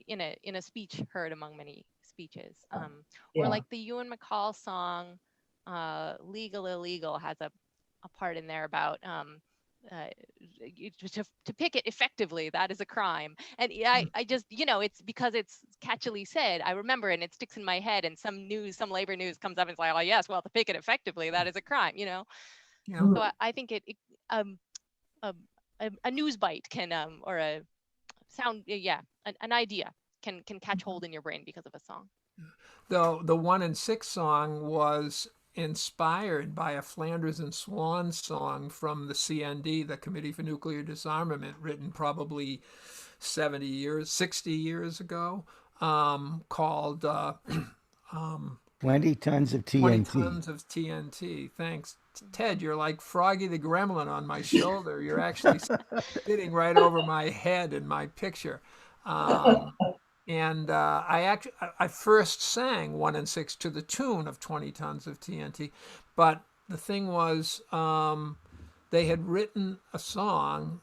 in a speech heard among many speeches. Or like the Ewan McCall song, Legal Illegal has a part in there about to picket effectively, that is a crime. And I just, you know, it's because it's catchily said, I remember, and it sticks in my head, and some labor news comes up and it's like, oh yes, well, to picket effectively, that is a crime, you know. Yeah. So I think a news bite can or a sound, an idea can catch hold in your brain because of a song. The 1 and 6 song was inspired by a Flanders and Swan song from the CND, the Committee for Nuclear Disarmament, written probably 60 years ago, called 20 tons of 20 TNT. tons of TNT. Thanks. Ted, you're like Froggy the Gremlin on my shoulder. You're actually sitting right over my head in my picture. And I first sang 1 and 6 to the tune of 20 tons of TNT. But the thing was, they had written a song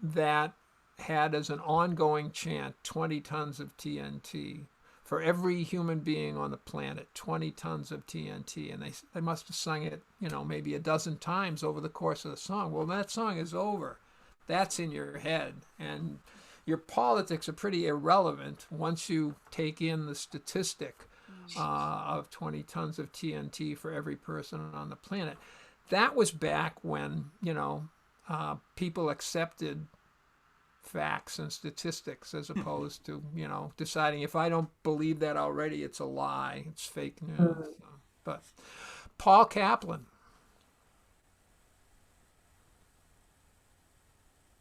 that had as an ongoing chant 20 tons of TNT. For every human being on the planet, 20 tons of TNT. And they must have sung it, you know, maybe a dozen times over the course of the song. Well, that song is over. That's in your head. And your politics are pretty irrelevant once you take in the statistic of 20 tons of TNT for every person on the planet. That was back when, you know, people accepted facts and statistics as opposed to, you know, deciding if I don't believe that already, it's a lie, it's fake news. But Paul Kaplan.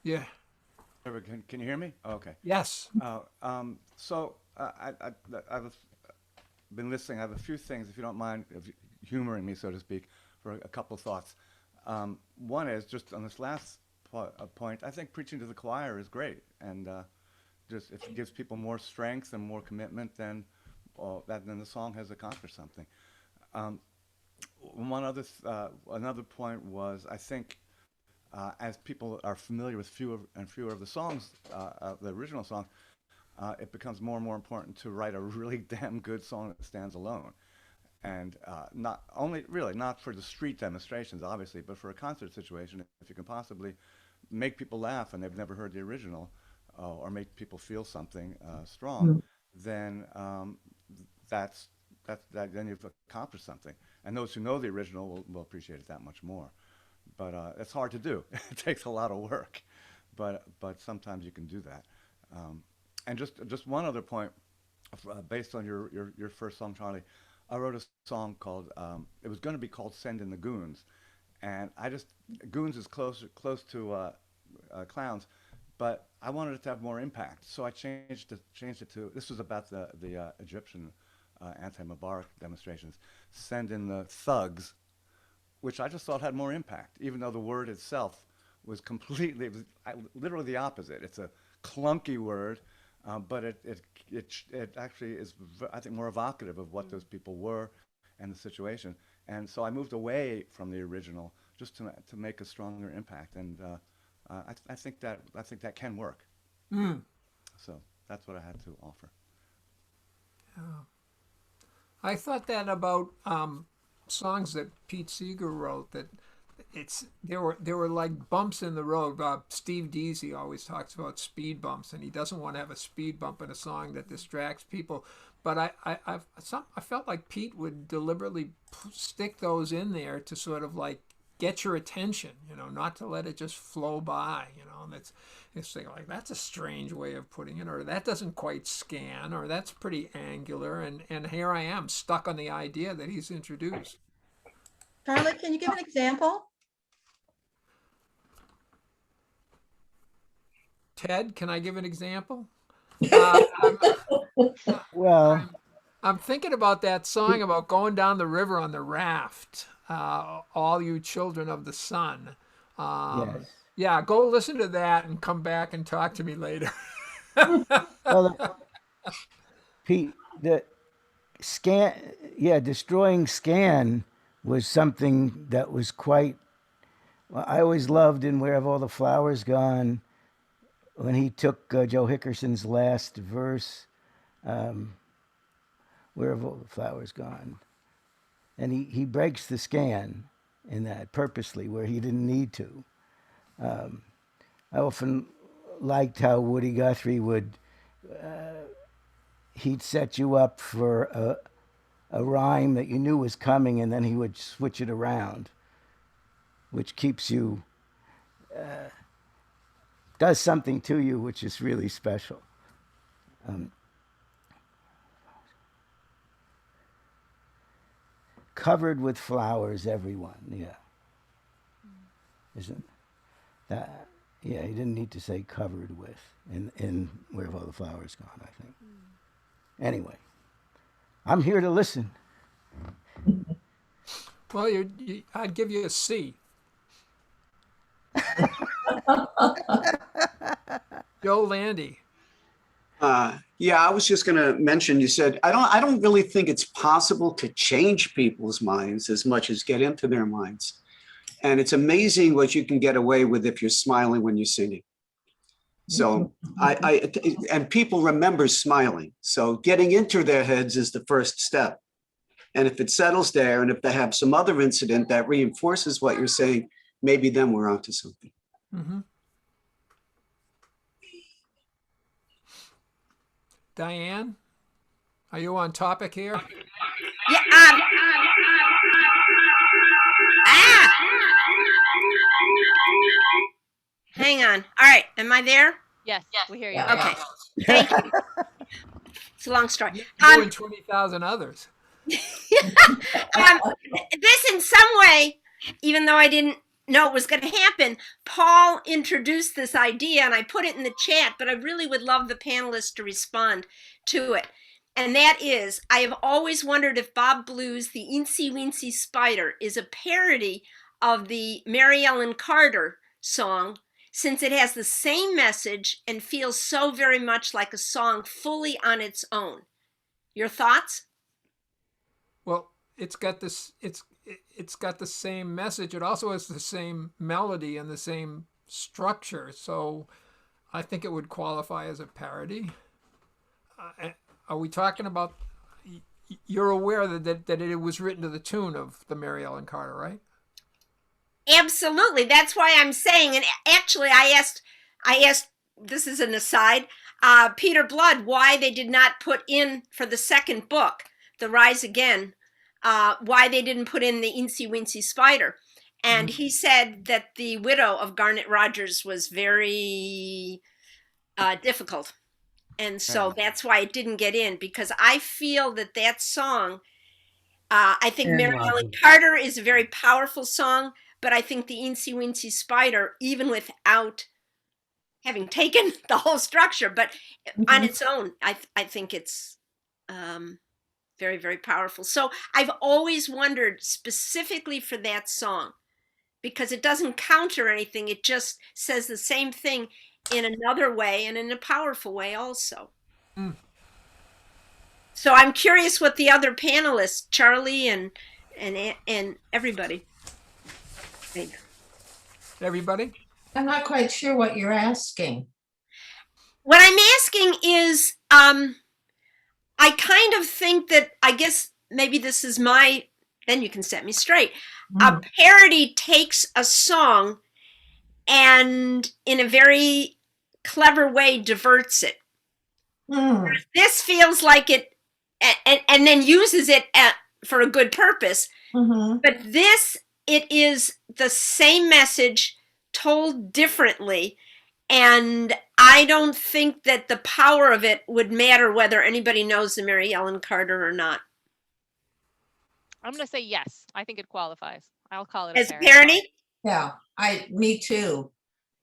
Yeah. Can you hear me? Oh, okay. Yes. So I've been listening. I have a few things, if you don't mind humoring me, so to speak, for a couple of thoughts. One is just on this last point, I think preaching to the choir is great, and just if it gives people more strength and more commitment, then the song has accomplished something. Another point was, I think as people are familiar with fewer and fewer of the songs, the original songs, it becomes more and more important to write a really damn good song that stands alone. And not for the street demonstrations, obviously, but for a concert situation, if you can possibly make people laugh and they've never heard the original, or make people feel something strong, then then you've accomplished something. And those who know the original will appreciate it that much more. But it's hard to do. It takes a lot of work. but sometimes you can do that. And just one other point, based on your first song, Charlie, I wrote a song called it was going to be called "Send in the Goons," and Goons is close to clowns, but I wanted it to have more impact, so I changed it to, this was about the Egyptian anti-Mubarak demonstrations. Send in the thugs, which I just thought had more impact, even though the word itself was literally the opposite. It's a clunky word, but it actually is, I think, more evocative of what those people were and the situation. And so I moved away from the original just to make a stronger impact. And I think that can work. Mm. So that's what I had to offer. I thought that about songs that Pete Seeger wrote, that there were like bumps in the road. Steve Deasy always talks about speed bumps, and he doesn't want to have a speed bump in a song that distracts people. But I felt like Pete would deliberately stick those in there to sort of like get your attention, not to let it just flow by, and it's like, that's a strange way of putting it, or that doesn't quite scan, or that's pretty angular, and here I am stuck on the idea that he's introduced. Charlie, can you give an example? Ted, can I give an example? Well, I'm thinking about that song about going down the river on the raft, all you children of the sun. yes. Yeah, go listen to that and come back and talk to me later. Well, Pete, the destroying scan was something that was quite, well, I always loved in Where Have All the Flowers Gone, when he took Joe Hickerson's last verse, Where Have All the Flowers Gone? And he breaks the scan in that purposely, where he didn't need to. I often liked how Woody Guthrie he'd set you up for a rhyme that you knew was coming, and then he would switch it around, which keeps you, does something to you, which is really special. Covered with flowers, everyone. Yeah. Isn't that? Yeah, he didn't need to say covered with in Where Have All the Flowers Gone, I think. Anyway, I'm here to listen. Well, I'd give you a C. Joe Landy. Yeah, I was just going to mention, you said, I don't really think it's possible to change people's minds as much as get into their minds. And it's amazing what you can get away with if you're smiling when you're singing. So and people remember smiling. So getting into their heads is the first step. And if it settles there, and if they have some other incident that reinforces what you're saying, maybe then we're onto something. Mm-hmm. Diane, are you on topic here? Yeah. Hang on. All right. Am I there? Yes, we hear you. Okay. Thank you. It's a long story. You and 20,000 others. This in some way, even though I didn't know it was going to happen, Paul introduced this idea and I put it in the chat, but I really would love the panelists to respond to it. And that is, I have always wondered if Bob Blue's The Eensy Weensy Spider is a parody of the Mary Ellen Carter song, since it has the same message and feels so very much like a song fully on its own. Your thoughts? Well, it's got the same message. It also has the same melody and the same structure. So I think it would qualify as a parody. Are we talking about, you're aware that it was written to the tune of the Mary Ellen Carter, right? Absolutely. That's why I'm saying, and actually I asked, this is an aside, Peter Blood, why they did not put in for the second book, The Rise Again, why they didn't put in the Eensy Weensy Spider. And he said that the widow of Garnet Rogers was very difficult. And so that's why it didn't get in, because I feel that that song, I think And Mary Ellen Rogers. Carter is a very powerful song, but I think the Eensy Weensy Spider, even without having taken the whole structure, but on its own, I think it's very, very powerful. So I've always wondered specifically for that song, because it doesn't counter anything. It just says the same thing in another way and in a powerful way also. So I'm curious what the other panelists, Charlie and everybody, think. Everybody? I'm not quite sure what you're asking. What I'm asking is, I kind of think that, I guess maybe this is then you can set me straight. A parody takes a song and in a very clever way diverts it. This feels like it, and then uses it for a good purpose. But this, it is the same message told differently. And I don't think that the power of it would matter whether anybody knows the Mary Ellen Carter or not. I'm going to say yes. I think it qualifies. I'll call it As a a parody. parody? Yeah, me too.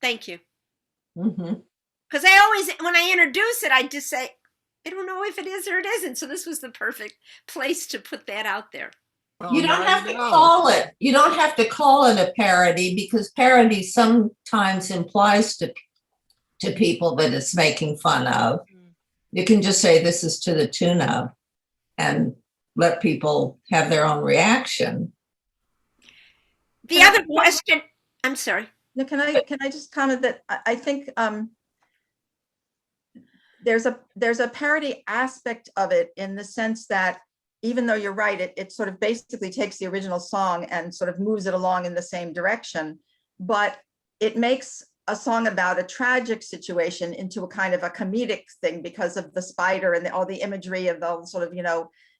Thank you. Mm-hmm. Because I always, when I introduce it, I just say, I don't know if it is or it isn't. So this was the perfect place to put that out there. You don't have to call it. You don't have to call it a parody, because parody sometimes implies to people that it's making fun of. You can just say this is to the tune of, and let people have their own reaction. The other question, I'm sorry. No, can I just comment that I think there's a parody aspect of it, in the sense that even though you're right, it sort of basically takes the original song and sort of moves it along in the same direction, but it makes a song about a tragic situation into a kind of a comedic thing because of the spider and all the imagery of the sort of,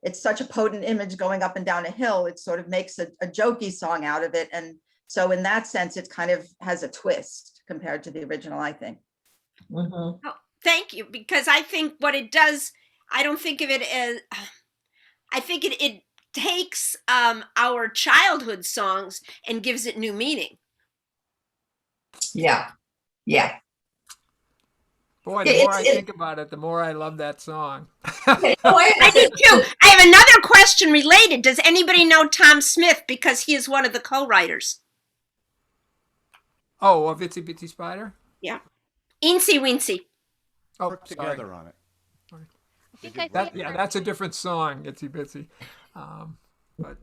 it's such a potent image going up and down a hill. It sort of makes a jokey song out of it. And so in that sense, it kind of has a twist compared to the original, I think. Oh, thank you, because I think what it does, I don't think of it as, I think it takes our childhood songs and gives it new meaning. Yeah. Boy, the more I think about it, the more I love that song. I do too. I have another question related. Does anybody know Tom Smith? Because he is one of the co-writers. Oh, of Itsy Bitsy Spider? Yeah. Eensy Weensy. Oh, Work together on it. That's a different song, Itsy Bitsy. But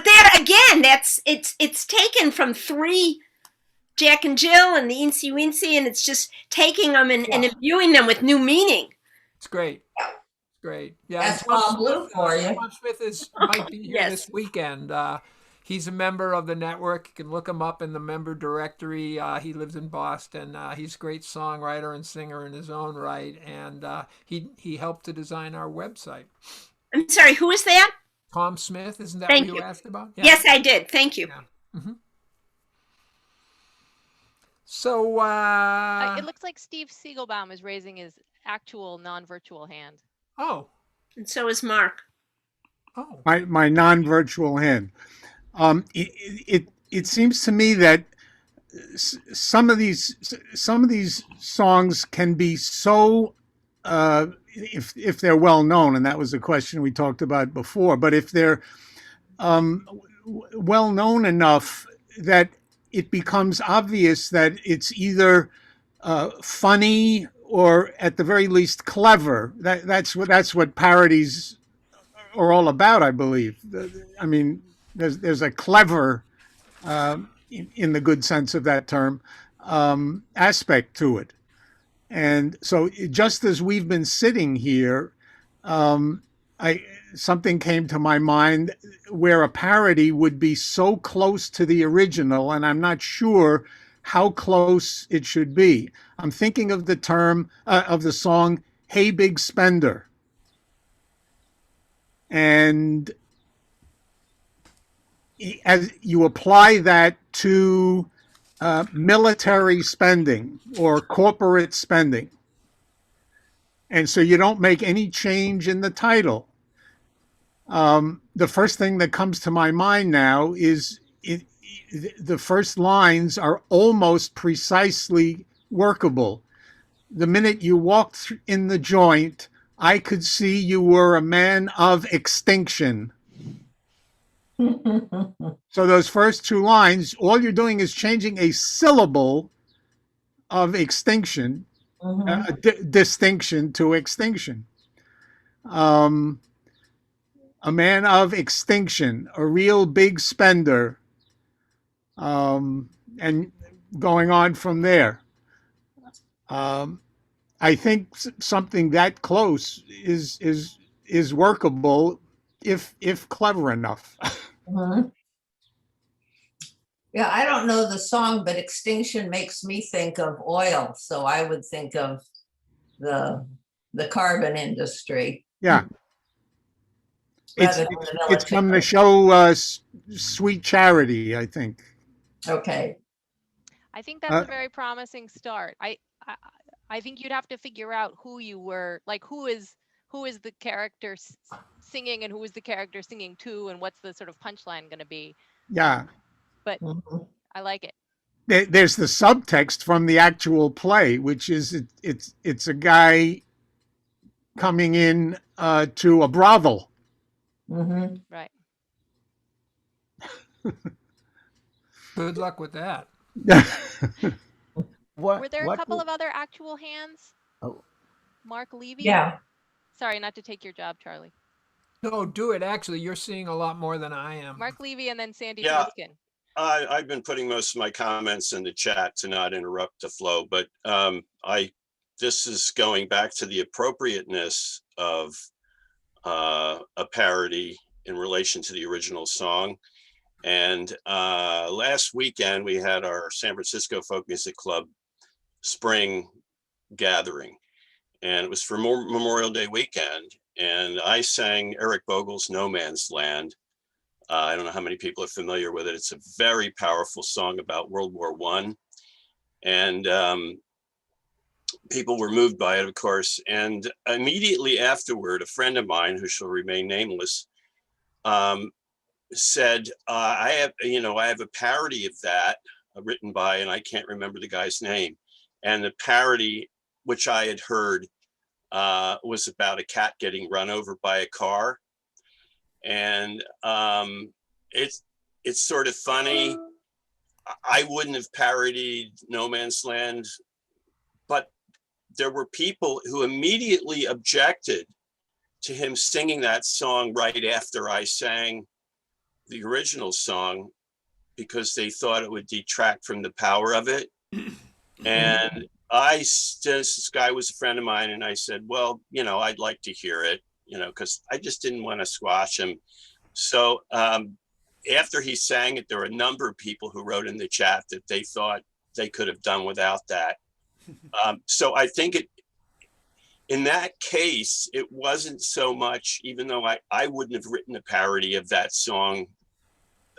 there again, it's taken from 3, Jack and Jill and the Eensy Weensy, and it's just taking them and imbuing them with new meaning. It's great. Great. Yeah. That's Bob Blue for you. Tom Smith might be here this weekend. He's a member of the network. You can look him up in the member directory. He lives in Boston. He's a great songwriter and singer in his own right, and he helped to design our website. I'm sorry, who is that? Tom Smith, isn't that Thank what you you asked about? Yeah. Yes, I did. Thank you. Yeah. Mm-hmm. So it looks like Steve Siegelbaum is raising his actual non-virtual hand. Oh. And so is Mark. Oh. My non-virtual hand. It seems to me that some of these songs can be so if they're well known, and that was a question we talked about before, but if they're well known enough that it becomes obvious that it's either funny or at the very least clever. That's what parodies are all about, I believe. I mean, there's a clever, in the good sense of that term, aspect to it. And so just as we've been sitting here, something came to my mind where a parody would be so close to the original, and I'm not sure how close it should be. I'm thinking of the term of the song, Hey Big Spender. And as you apply that to military spending or corporate spending. And so you don't make any change in the title. The first thing that comes to my mind now is the first lines are almost precisely workable. The minute you walked in the joint, I could see you were a man of extinction. So those first two lines, all you're doing is changing a syllable of extinction, distinction to extinction. A man of extinction, a real big spender, and going on from there. I think something that close is workable if clever enough. Yeah, I don't know the song, but extinction makes me think of oil. So I would think of the carbon industry. Yeah. rather It's, than the it's from the military. show Sweet Charity, I think. Okay. I think that's a very promising start. I think you'd have to figure out who you were, like who is the character singing and who is the character singing to, and what's the sort of punchline going to be. Yeah. But I like it. There's the subtext from the actual play, which is it's a guy coming in to a brothel. Right. Good luck with that. Were there a couple of other actual hands? Oh. Mark Levy? Yeah. Sorry, not to take your job, Charlie. No, do it. Actually, you're seeing a lot more than I am. Mark Levy and then Sandy Yeah. Pliskin. I've been putting most of my comments in the chat to not interrupt the flow, but this is going back to the appropriateness of a parody in relation to the original song. And last weekend we had our San Francisco Folk Music Club spring gathering, and it was for Memorial Day weekend. And I sang Eric Vogel's No Man's Land. I don't know how many people are familiar with it. It's a very powerful song about World War I. And people were moved by it, of course. And immediately afterward, a friend of mine, who shall remain nameless, said, I have a parody of that written by, and I can't remember the guy's name. And the parody, which I had heard, was about a cat getting run over by a car. And it's sort of funny. I wouldn't have parodied No Man's Land, but there were people who immediately objected to him singing that song right after I sang the original song, because they thought it would detract from the power of it. And this guy was a friend of mine, and I said, well, I'd like to hear it, because I just didn't want to squash him. So after he sang it, there were a number of people who wrote in the chat that they thought they could have done without that. So I think in that case, it wasn't so much, even though I wouldn't have written a parody of that song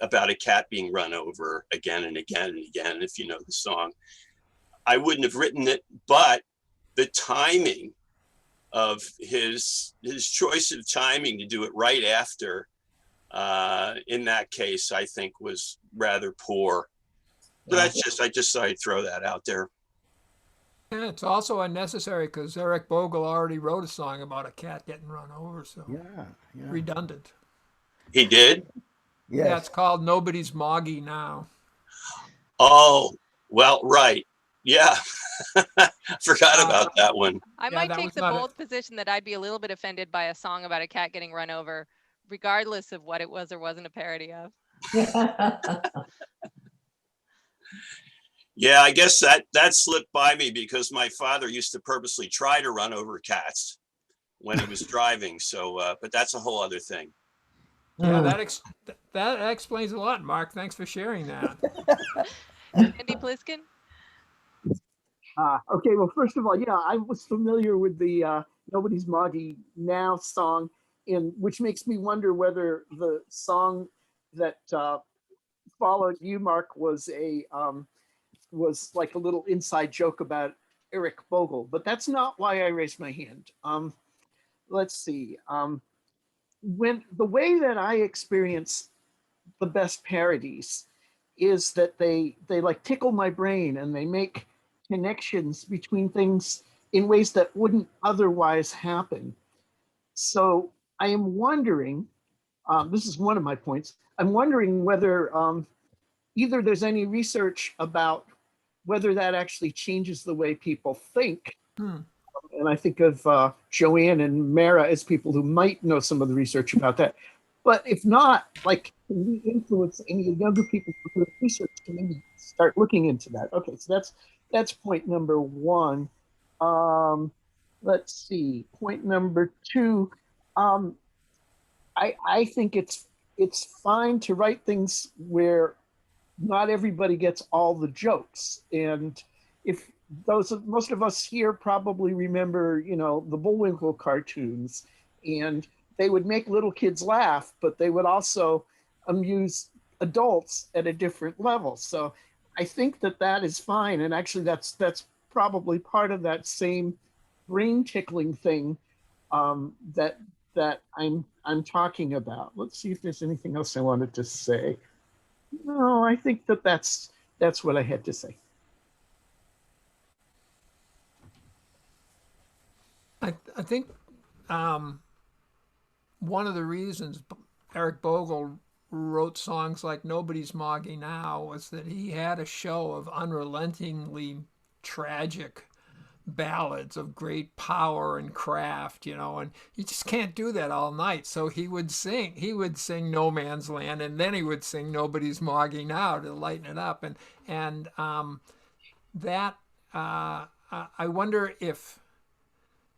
about a cat being run over again and again and again, if you know the song. I wouldn't have written it, but the timing of his choice of timing to do it right after, in that case, I think was rather poor. But I just thought I'd throw that out there. And it's also unnecessary because Eric Bogle already wrote a song about a cat getting run over, so redundant. He did? Yes. Yeah, it's called Nobody's Moggy Now. Oh, well, right. Yeah. Forgot about that one. I might take the bold position that I'd be a little bit offended by a song about a cat getting run over, regardless of what it was or wasn't a parody of. Yeah, I guess that slipped by me because my father used to purposely try to run over cats when he was driving. So, but that's a whole other thing. Yeah, that explains a lot, Mark. Thanks for sharing that. Andy Pliskin? Okay, well, first of all, I was familiar with the Nobody's Moggy Now song, which makes me wonder whether the song that followed you, Mark, was like a little inside joke about Eric Bogle, but that's not why I raised my hand. Let's see. When the way that I experience the best parodies is that they like tickle my brain and they make connections between things in ways that wouldn't otherwise happen. So I am wondering, this is one of my points, I'm wondering whether either there's any research about whether that actually changes the way people think. And I think of Joanne and Mara as people who might know some of the research about that. But if not, like, can we influence any of the younger people who do research to maybe start looking into that? Okay, so that's point number one. Let's see, point number two. I think it's fine to write things where not everybody gets all the jokes. And if most of us here probably remember, the Bullwinkle cartoons, and they would make little kids laugh, but they would also amuse adults at a different level. So I think that is fine. And actually that's probably part of that same brain tickling thing that I'm talking about. Let's see if there's anything else I wanted to say. No, I think that's what I had to say. I think one of the reasons Eric Bogle wrote songs like Nobody's Moggy Now was that he had a show of unrelentingly tragic ballads of great power and craft, and you just can't do that all night. So he would sing No Man's Land, and then he would sing Nobody's Moggy Now to lighten it up. And that I wonder if,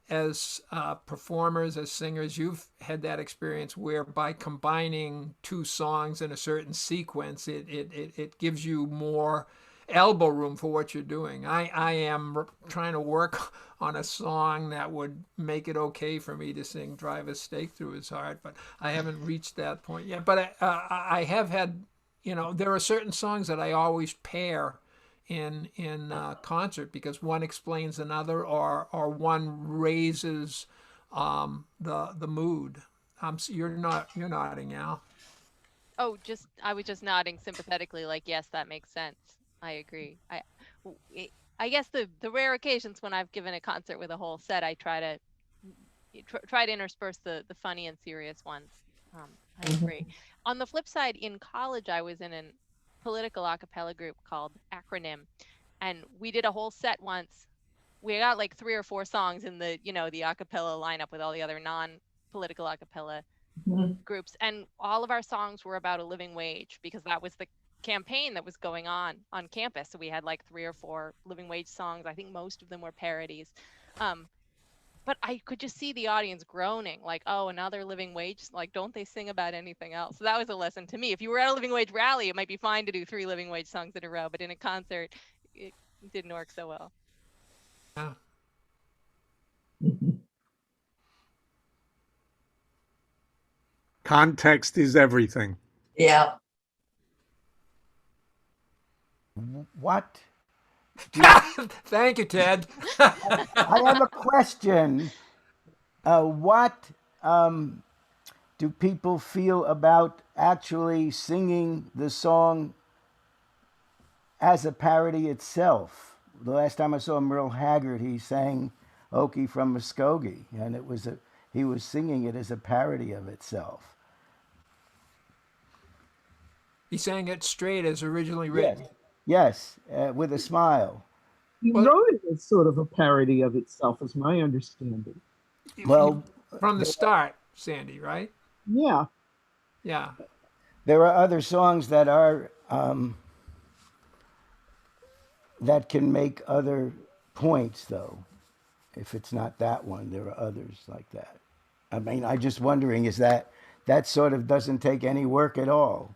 as performers, as singers, you've had that experience where by combining two songs in a certain sequence, it gives you more elbow room for what you're doing. I am trying to work on a song that would make it okay for me to sing Drive a Stake Through His Heart, but I haven't reached that point yet. But I have had, there are certain songs that I always pair in concert because one explains another or one raises the mood. You're nodding, Al. Oh, I was just nodding sympathetically, like, yes, that makes sense. I agree. I guess the rare occasions when I've given a concert with a whole set, I try to intersperse the funny and serious ones. I agree. On the flip side, in college, I was in a political a cappella group called Acronym, and we did a whole set once. We got like 3 or 4 songs in the the a cappella lineup with all the other non-political a cappella groups, and all of our songs were about a living wage because that was the campaign that was going on campus. So we had like 3 or 4 living wage songs. I think most of them were parodies. But I could just see the audience groaning, like, oh, another living wage, like, don't they sing about anything else? So that was a lesson to me. If you were at a living wage rally, it might be fine to do 3 living wage songs in a row, but in a concert, it didn't work so well. Yeah. Context is everything. Yeah. What? Thank you, Ted. I have a question. What do people feel about actually singing the song as a parody itself? The last time I saw Merle Haggard, he sang Okie from Muskogee, and he was singing it as a parody of itself. He sang it straight as originally written. Yes, with a smile. He wrote it as sort of a parody of itself, is my understanding. Well, from the start, Sandy, right? Yeah. Yeah. There are other songs that are that can make other points, though. If it's not that one, there are others like that. I mean, I'm just wondering, is that sort of doesn't take any work at all,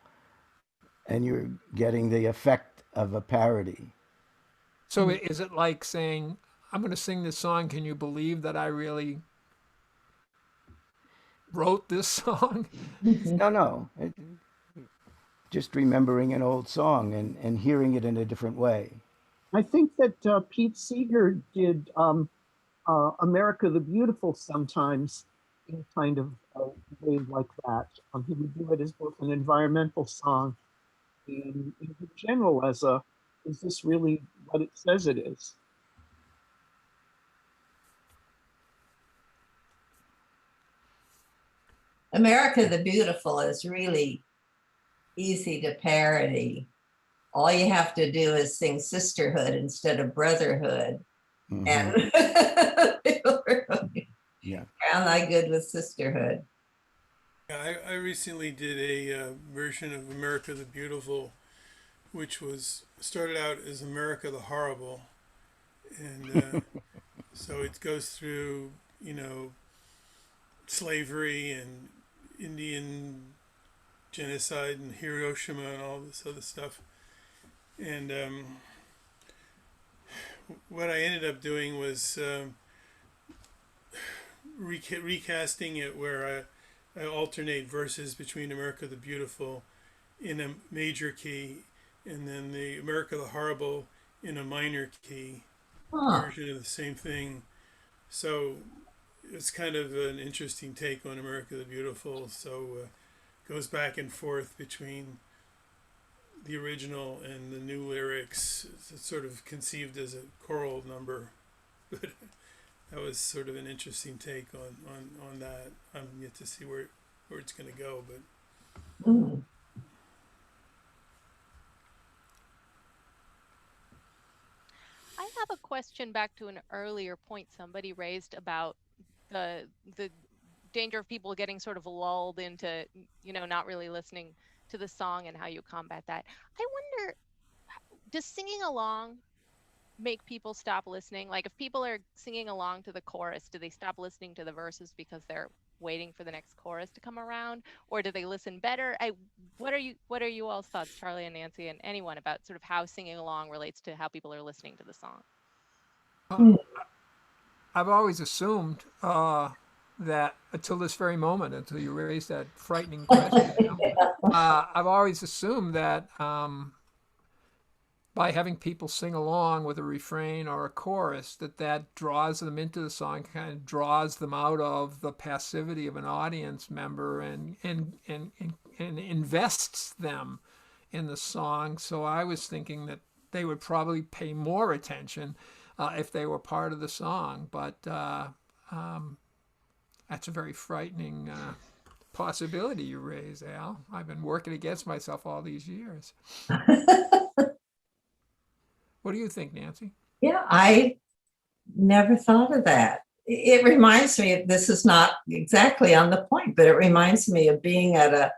and you're getting the effect of a parody. So is it like saying, I'm going to sing this song, can you believe that I really wrote this song? No. just remembering an old song and hearing it in a different way. I think that Pete Seeger did America the Beautiful sometimes in kind of a way like that. He would do it as both an environmental song and in general as a, is this really what it says it is? America the Beautiful is really easy to parody. All you have to do is sing sisterhood instead of brotherhood. Mhm. And Yeah. am I good with sisterhood? I recently did a version of America the Beautiful, which was started out as America the Horrible, and so it goes through, you know, slavery and Indian genocide and Hiroshima and all this other stuff. And what I ended up doing was recasting it where I alternate verses between America the Beautiful in a major key and then the America the Horrible in a minor key version of the same thing. So it's kind of an interesting take on America the Beautiful. So goes back and forth between the original and the new lyrics. It's sort of conceived as a choral number, but that was sort of an interesting take on that. I'm yet to see where it's going to go, but. Mm. I have a question back to an earlier point somebody raised about the danger of people getting sort of lulled into, you know, not really listening to the song and how you combat that. I wonder, does singing along make people stop listening? Like if people are singing along to the chorus, do they stop listening to the verses because they're waiting for the next chorus to come around, or do they listen better? What are you all's thoughts, Charlie and Nancy and anyone, about sort of how singing along relates to how people are listening to the song? I've always assumed that until this very moment, until you raised that frightening question, I've always assumed that by having people sing along with a refrain or a chorus, that draws them into the song, kind of draws them out of the passivity of an audience member and invests them in the song. So I was thinking that they would probably pay more attention if they were part of the song. But that's a very frightening possibility you raise, Al. I've been working against myself all these years. What do you think, Nancy? Yeah, I never thought of that. It reminds me of, this is not exactly on the point, but it reminds me of being at a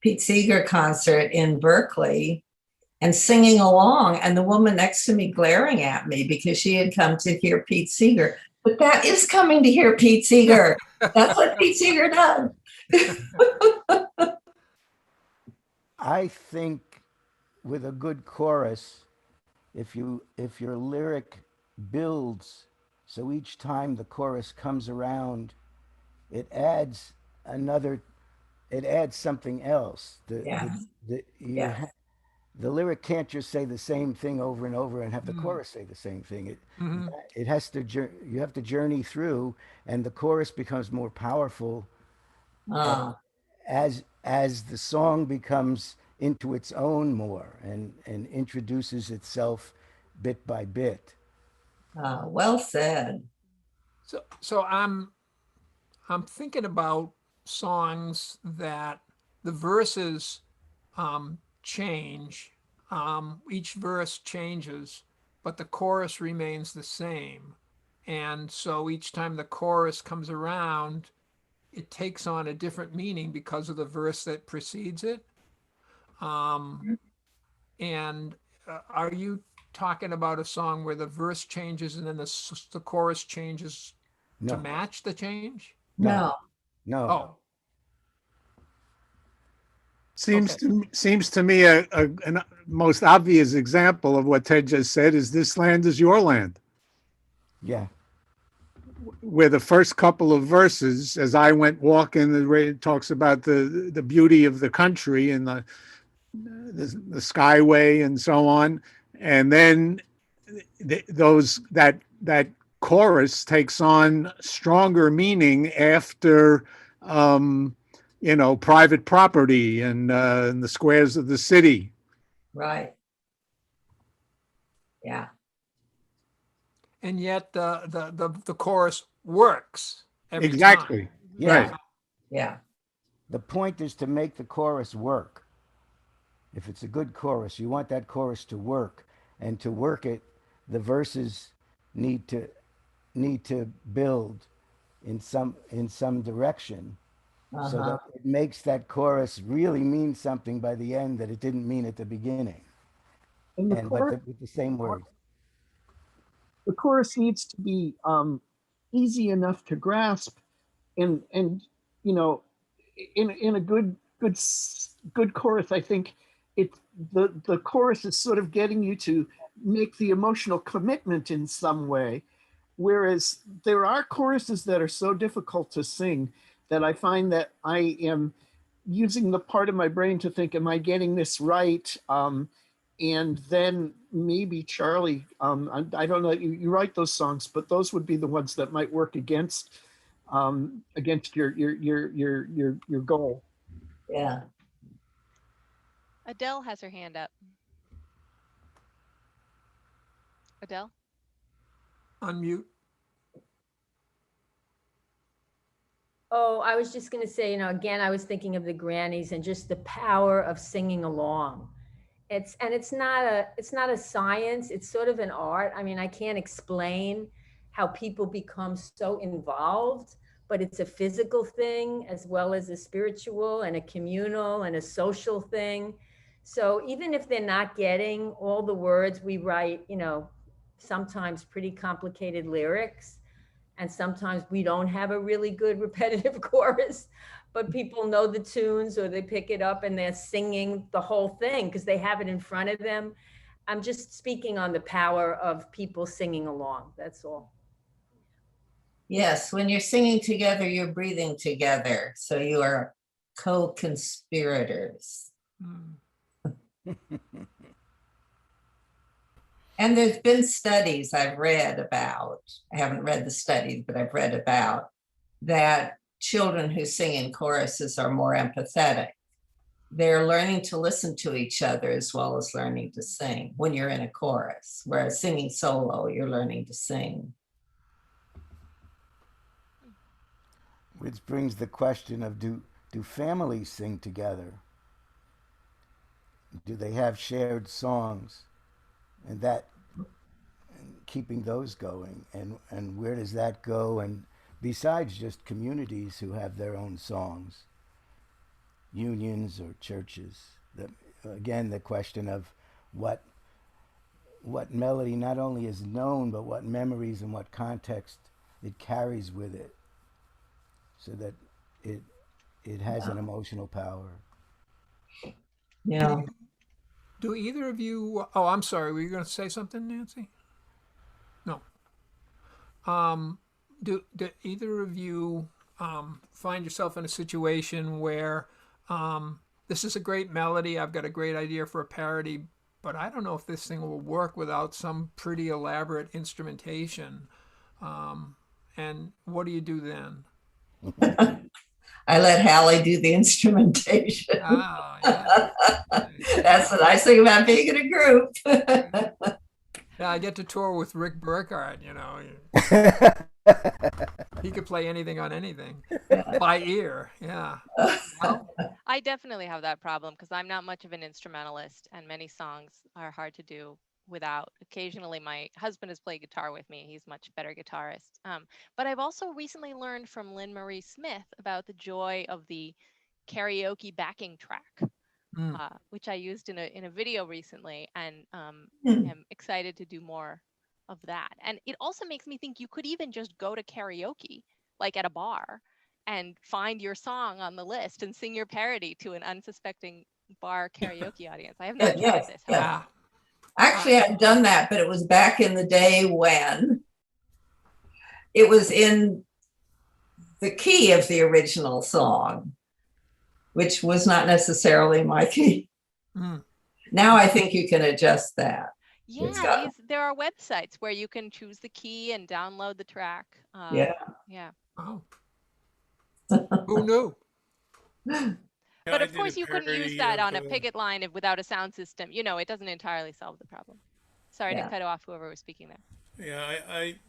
Pete Seeger concert in Berkeley and singing along, and the woman next to me glaring at me because she had come to hear Pete Seeger. But that is coming to hear Pete Seeger. That's what Pete Seeger does. I think with a good chorus, if your lyric builds, so each time the chorus comes around, it adds something else. The lyric can't just say the same thing over and over and have the chorus say the same thing. It has to, you have to journey through, and the chorus becomes more powerful as the song becomes into its own more and introduces itself bit by bit. Well said. So I'm thinking about songs that the verses change. Each verse changes, but the chorus remains the same. And so each time the chorus comes around, it takes on a different meaning because of the verse that precedes it. And are you talking about a song where the verse changes and then the chorus changes to match the change? No. Oh. Seems to me a most obvious example of what Ted just said is "This Land Is Your Land." Yeah. Where the first couple of verses, as I went walking, it talks about the beauty of the country and the Skyway and so on. And then that chorus takes on stronger meaning after, private property and the squares of the city. Right. Yeah. And yet the chorus works every Exactly. time. Yeah. Right. Yeah. The point is to make the chorus work. If it's a good chorus, you want that chorus to work, and to work it, the verses need to build in some direction, so that it makes that chorus really mean something by the end that it didn't mean at the beginning, And with the same words. the chorus needs to be easy enough to grasp, and in a good chorus, I think the chorus is sort of getting you to make the emotional commitment in some way, whereas there are choruses that are so difficult to sing that I find that I am using the part of my brain to think, am I getting this right? And then maybe Charlie, I don't know, you write those songs, but those would be the ones that might work against your goal. Yeah. Adele has her hand up. Adele? Unmute. Oh, I was just going to say, again, I was thinking of the grannies and just the power of singing along. It's not a science. It's sort of an art. I mean, I can't explain how people become so involved, but it's a physical thing as well as a spiritual and a communal and a social thing. So even if they're not getting all the words, we write, sometimes pretty complicated lyrics. And sometimes we don't have a really good repetitive chorus, but people know the tunes or they pick it up and they're singing the whole thing because they have it in front of them. I'm just speaking on the power of people singing along. That's all. Yes, when you're singing together, you're breathing together. So you are co-conspirators. And there's been studies I've read about, I haven't read the studies, but I've read about that children who sing in choruses are more empathetic. They're learning to listen to each other as well as learning to sing when you're in a chorus, whereas singing solo, you're learning to sing. Which brings the question of do families sing together? Do they have shared songs? And keeping those going, and where does that go? And besides just communities who have their own songs, unions or churches, again, the question of what melody not only is known, but what memories and what context it carries with it, so that it has an emotional power. Yeah. Do either of you? Oh, I'm sorry. Were you going to say something, Nancy? No. Do either of you find yourself in a situation where this is a great melody? I've got a great idea for a parody, but I don't know if this thing will work without some pretty elaborate instrumentation. And what do you do then? I let Hallie do the instrumentation. Oh, yeah. That's the nice thing about being in a group. Yeah, I get to tour with Rick Burkhardt, He could play anything on anything by ear. Yeah. Well, I definitely have that problem because I'm not much of an instrumentalist and many songs are hard to do without. Occasionally my husband has played guitar with me. He's much better guitarist. But I've also recently learned from Lynn Marie Smith about the joy of the karaoke backing track, which I used in a video recently, and am excited to do more of that. And it also makes me think you could even just go to karaoke, like at a bar, and find your song on the list and sing your parody to an unsuspecting bar karaoke audience. I have not tried this. Yeah. Actually, I've done that, but it was back in the day when it was in the key of the original song, which was not necessarily my key. Now I think you can adjust that. It's Yeah, got- there are websites where you can choose the key and download the track. Yeah. Yeah. Oh. Who knew? But I of did course, a you couldn't use parody that of, on a picket line without a sound system. You know, it doesn't entirely solve the problem. Sorry to Yeah. cut off whoever was speaking there. Yeah, I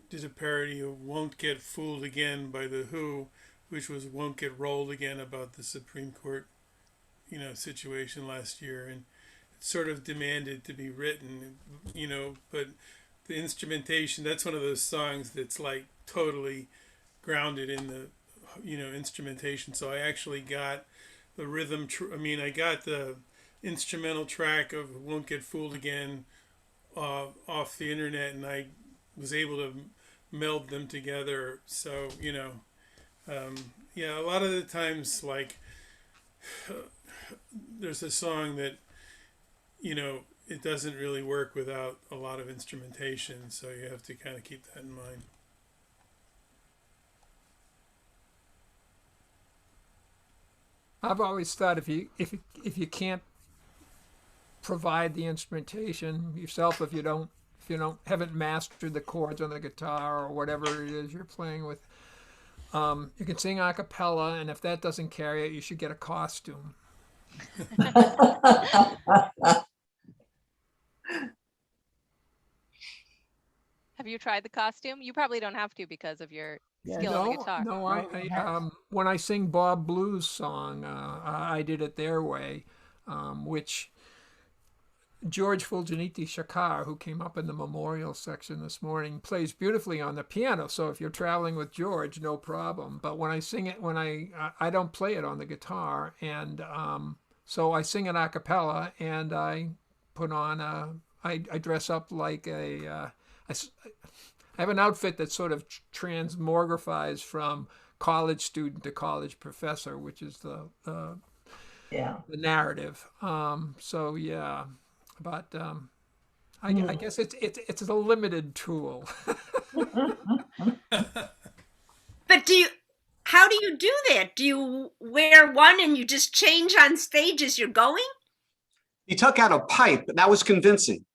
did a parody of Won't Get Fooled Again by The Who, which was Won't Get Rolled Again about the Supreme Court, situation last year. And it sort of demanded to be written, but the instrumentation, that's one of those songs that's like totally grounded in the, instrumentation. So I actually got the rhythm, I got the instrumental track of Won't Get Fooled Again off the internet, and I was able to meld them together. So a lot of the times, like there's a song that it doesn't really work without a lot of instrumentation, so you have to kind of keep that in mind. I've always thought if you can't provide the instrumentation yourself, if you haven't mastered the chords on the guitar or whatever it is you're playing with, you can sing a cappella, and if that doesn't carry it, you should get a costume. Have you tried the costume? You probably don't have to because of your skill on the guitar. No, I when I sing Bob Blues song, I did it their way, which George Fulgeniti Shakar, who came up in the memorial section this morning, plays beautifully on the piano. So if you're traveling with George, no problem. But when I sing it, I don't play it on the guitar, and so I sing it a cappella, and I put on I dress up like I have an outfit that sort of transmogrifies from college student to college professor, which is the narrative. So yeah, but I guess it's a limited tool. But how do you do that? Do you wear one and you just change on stage as you're going? He took out a pipe, and that was convincing.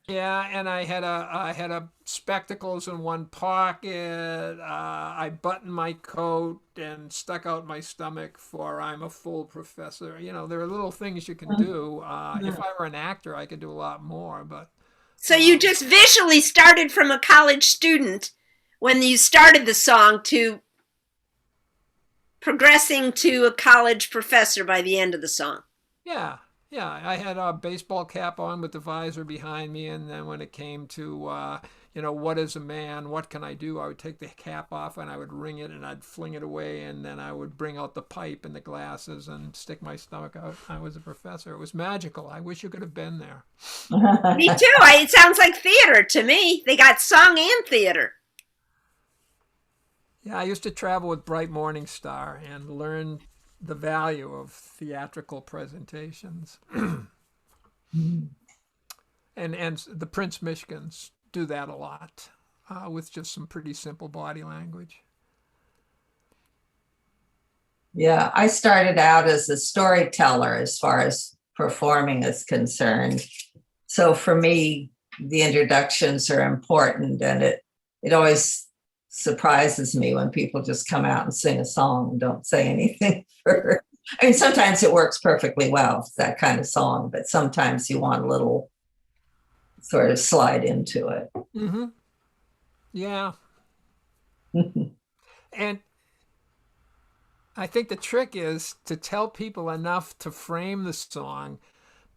Yeah, and I had a spectacles in one pocket. I buttoned my coat and stuck out my stomach for I'm a full professor. There are little things you can do. If I were an actor, I could do a lot more. But so you just visually started from a college student when you started the song to progressing to a college professor by the end of the song. Yeah, I had a baseball cap on with the visor behind me, and then when it came to, what is a man, what can I do, I would take the cap off and I would wring it and I'd fling it away, and then I would bring out the pipe and the glasses and stick my stomach out. I was a professor. It was magical. I wish you could have been there. Me too. It sounds like theater to me. They got song and theater. Yeah, I used to travel with Bright Morning Star and learn the value of theatrical presentations. And the Prince Michigans do that a lot with just some pretty simple body language. Yeah, I started out as a storyteller as far as performing is concerned. So for me, the introductions are important, and it always surprises me when people just come out and sing a song and don't say anything first. I mean, sometimes it works perfectly well, it's that kind of song, but sometimes you want a little sort of slide into it. Mm-hmm. Yeah. And I think the trick is to tell people enough to frame the song,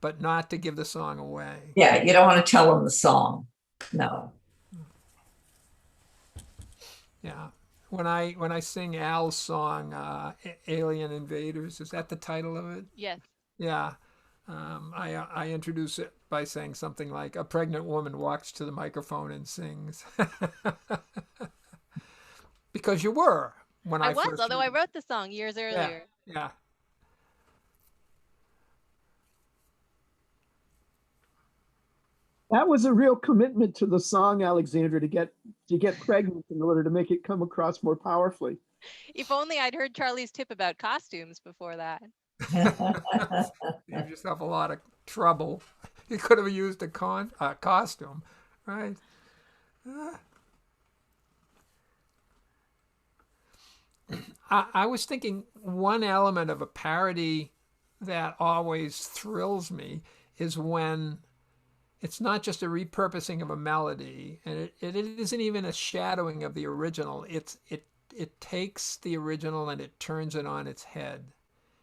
but not to give the song away. Yeah, you don't want to tell them the song. No. Yeah. When I sing Al's song, Alien Invaders, is that the title of it? Yes. Yeah. I introduce it by saying something like, a pregnant woman walks to the microphone and sings. Because you were when I first although I wrote the song years earlier. Yeah. That was a real commitment to the song, Alexandra, to get pregnant in order to make it come across more powerfully. If only I'd heard Charlie's tip about costumes before that. Give yourself a lot of trouble. You could have used a costume, right? I was thinking one element of a parody that always thrills me is when it's not just a repurposing of a melody, and it isn't even a shadowing of the original. It takes the original and it turns it on its head.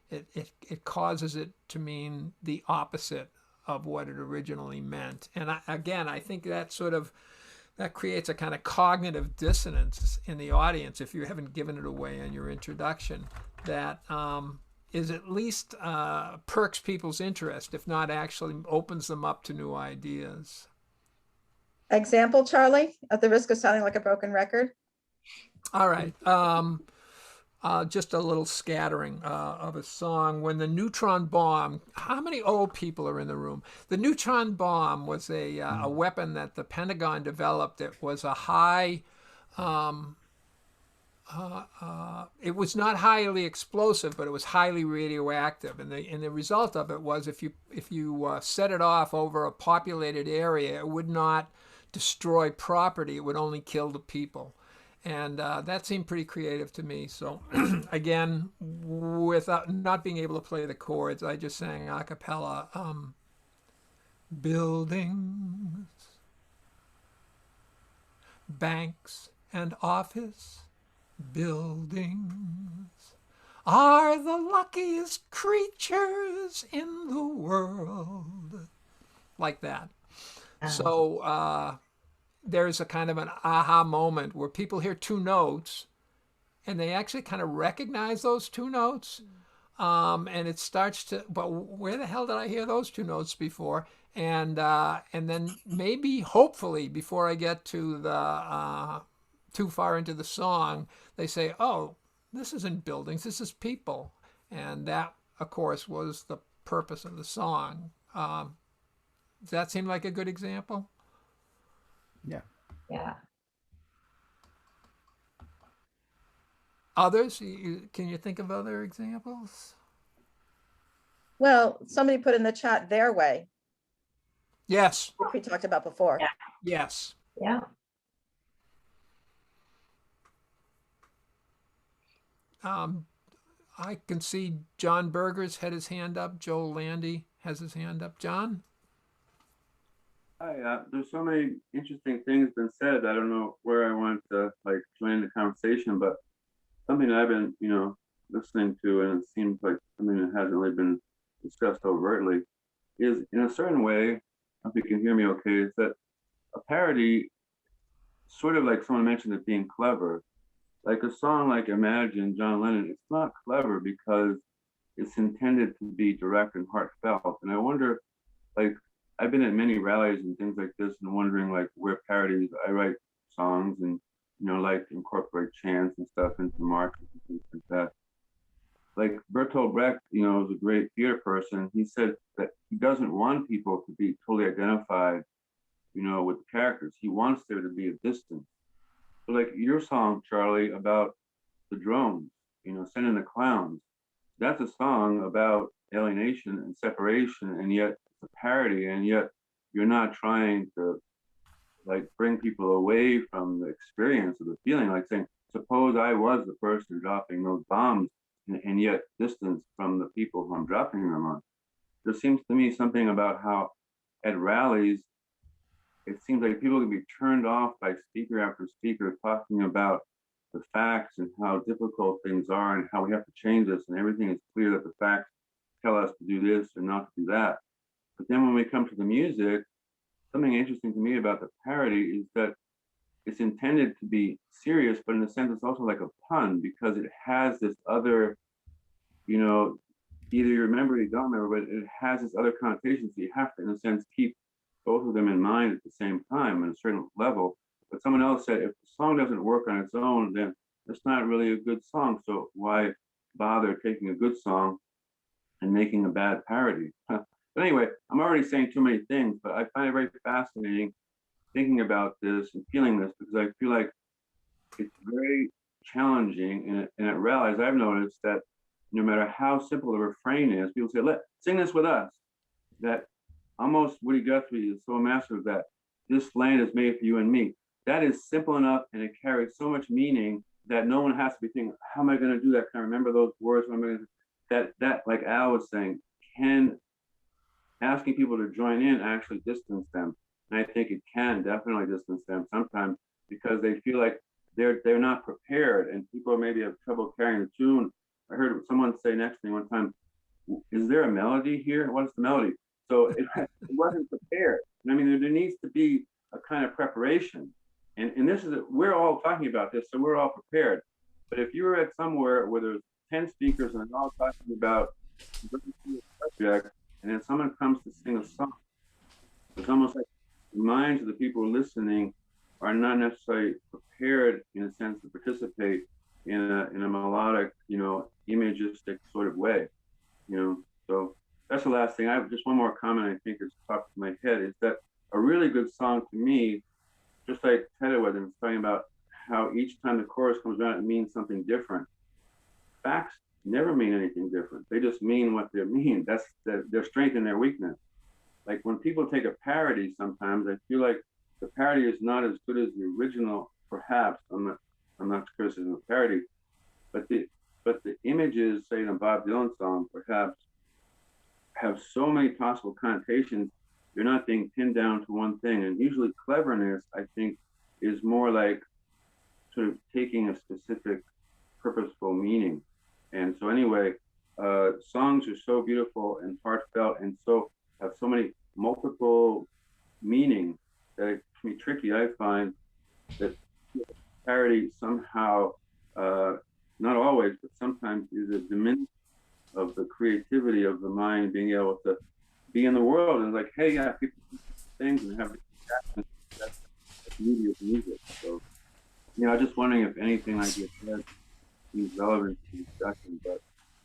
It causes it to mean the opposite of what it originally meant. And again, I think that creates a kind of cognitive dissonance in the audience if you haven't given it away in your introduction. That is at least perks people's interest, if not actually opens them up to new ideas. Example, Charlie, at the risk of sounding like a broken record. All right. Just a little scattering of a song. When the neutron bomb, how many old people are in the room? The neutron bomb was a weapon that the Pentagon developed. It was a high, it was not highly explosive, but it was highly radioactive. And the result of it was if you set it off over a populated area, it would not destroy property. It would only kill the people. And that seemed pretty creative to me. So again, without not being able to play the chords, I just sang a cappella. Buildings, banks, and office buildings are the luckiest creatures in the world. Like that. So there's a kind of an aha moment where people hear two notes and they actually kind of recognize those two notes. And it starts to, but where the hell did I hear those two notes before? And then maybe, hopefully, before I get to the too far into the song, they say, oh, this isn't buildings, this is people. And that, of course, was the purpose of the song. Does that seem like a good example? Yeah. Yeah. Others? Can you think of other examples? Well, somebody put in the chat their way, Yes. which we talked about before. Yeah. Yes. Yeah. I can see John Berger's had his hand up. Joel Landy has his hand up. John? Hi, there's so many interesting things been said. I don't know where I want to join the conversation, but something I've been, listening to, and it seems like something that hasn't really been discussed overtly, is in a certain way, if you can hear me okay, is that a parody, sort of like someone mentioned it being clever, like a song like Imagine, John Lennon, it's not clever because it's intended to be direct and heartfelt. And I wonder, I've been at many rallies and things like this and wondering where parodies, I write songs and, incorporate chants and stuff into marches and things like that. Like Bertolt Brecht, is a great theater person. He said that he doesn't want people to be totally identified, with the characters. He wants there to be a distance. So like your song, Charlie, about the drones, sending the clowns, that's a song about alienation and separation, and yet it's a parody, and yet you're not trying to bring people away from the experience of the feeling, like saying, suppose I was the person dropping those bombs and yet distance from the people who I'm dropping them on. There seems to me something about how at rallies, it seems like people can be turned off by speaker after speaker talking about the facts and how difficult things are and how we have to change this, and everything is clear that the facts tell us to do this or not to do that. But then when we come to the music, something interesting to me about the parody is that it's intended to be serious, but in a sense, it's also like a pun because it has this other, either you remember or you don't remember, but it has this other connotation. So you have to, in a sense, keep both of them in mind at the same time at a certain level. But someone else said, if the song doesn't work on its own, then it's not really a good song. So why bother taking a good song and making a bad parody? But anyway, I'm already saying too many things, but I find it very fascinating thinking about this and feeling this, because I feel like it's very challenging. And at rallies, I've noticed that no matter how simple the refrain is, people say, sing this with us. That almost Woody Guthrie is so massive that this land is made for you and me. That is simple enough, and it carries so much meaning that no one has to be thinking, how am I going to do that? Can I remember those words? What am I going to, that, like Al was saying, can asking people to join in actually distance them. And I think it can definitely distance them sometimes because they feel like they're not prepared, and people maybe have trouble carrying the tune. I heard someone say next to me one time, is there a melody here? What is the melody? So it wasn't prepared. I mean, there needs to be a kind of preparation. And this is, we're all talking about this, so we're all prepared. But if you're at somewhere where there's 10 speakers and they're all talking about a subject, and then someone comes to sing a song, it's almost like the minds of the people listening are not necessarily prepared in a sense to participate in a melodic, imagistic sort of way, So that's the last thing. I have just one more comment. I think it's popped in my head is that a really good song to me, just like Teddy was talking about how each time the chorus comes around, it means something different. Facts never mean anything different. They just mean what they mean. That's their strength and their weakness. Like when people take a parody, sometimes I feel like the parody is not as good as the original. Perhaps I'm not criticizing the parody, but the images, say in a Bob Dylan song, perhaps have so many possible connotations. You're not being pinned down to one thing. And usually cleverness, I think, is more like sort of taking a specific purposeful meaning. And so anyway, songs are so beautiful and heartfelt and have so many multiple meanings that it can be tricky. I find that parody somehow, not always, but sometimes is a diminishment of the creativity of the mind being able to be in the world and like, hey, yeah, people do things and have that's the beauty of music. So, I'm just wondering if anything like you said is relevant to the discussion, but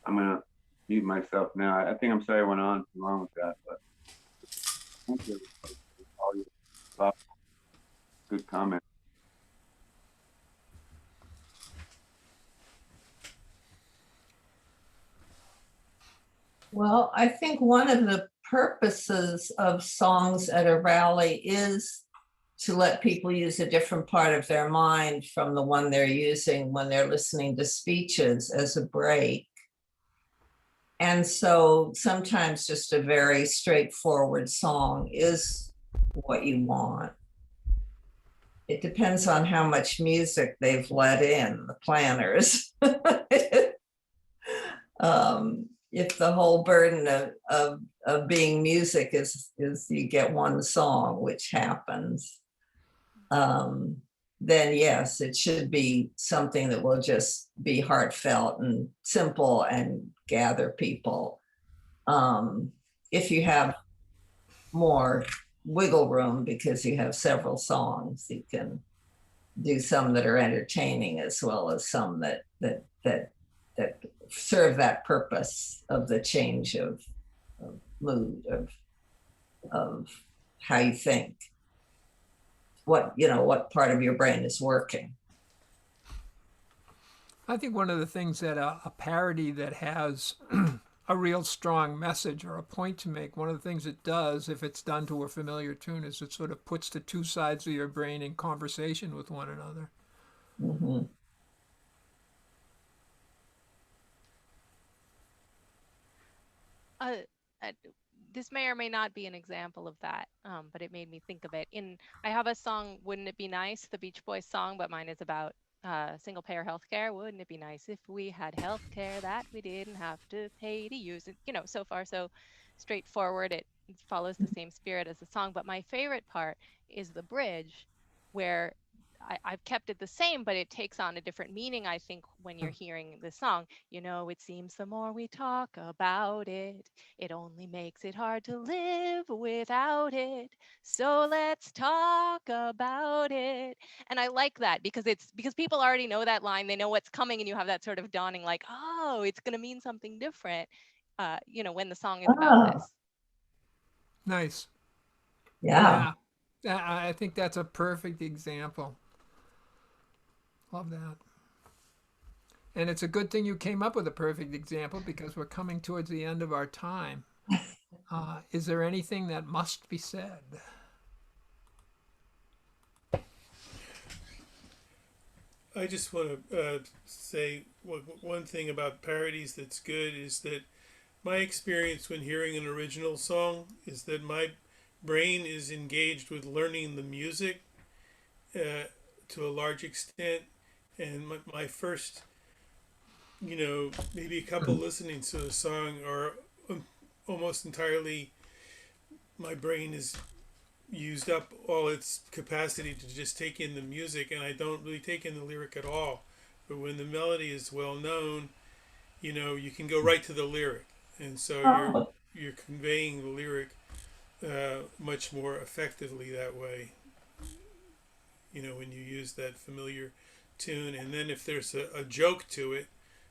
I'm gonna mute myself now. I think I'm sorry I went on too long with that, but thank you for all your thoughtful, good comments. Well, I think one of the purposes of songs at a rally is to let people use a different part of their mind from the one they're using when they're listening to speeches as a break. And so sometimes just a very straightforward song is what you want. It depends on how much music they've let in, the planners. If the whole burden of being music is you get one song, which happens, then yes, it should be something that will just be heartfelt and simple and gather people. If you have more wiggle room because you have several songs, you can do some that are entertaining as well as some that serve that purpose of the change of mood, of how you think, what part of your brain is working. I think one of the things that a parody that has a real strong message or a point to make, one of the things it does, if it's done to a familiar tune, is it sort of puts the two sides of your brain in conversation with one another. Mm-hmm. This may or may not be an example of that, but it made me think of it. I have a song, Wouldn't It Be Nice, the Beach Boys song, but mine is about single-payer healthcare. Wouldn't it be nice if we had healthcare that we didn't have to pay to use it? So far so straightforward. It follows the same spirit as the song, but my favorite part is the bridge, where I've kept it the same, but it takes on a different meaning, I think, when you're hearing the song. It seems the more we talk about it, it only makes it hard to live without it. So let's talk about it. And I like that because people already know that line. They know what's coming, and you have that sort of dawning, like, oh, it's going to mean something different, when the song is about this. Nice. Yeah. I think that's a perfect example. Love that. And it's a good thing you came up with a perfect example because we're coming towards the end of our time. Is there anything that must be said? I just want to say one thing about parodies that's good is that my experience when hearing an original song is that my brain is engaged with learning the music to a large extent. And my first, maybe a couple listenings to a song are almost entirely, my brain is used up all its capacity to just take in the music, and I don't really take in the lyric at all. But when the melody is well known, you can go right to the lyric, and so you're conveying the lyric much more effectively that way. When you use that familiar tune, and then if there's a joke to it,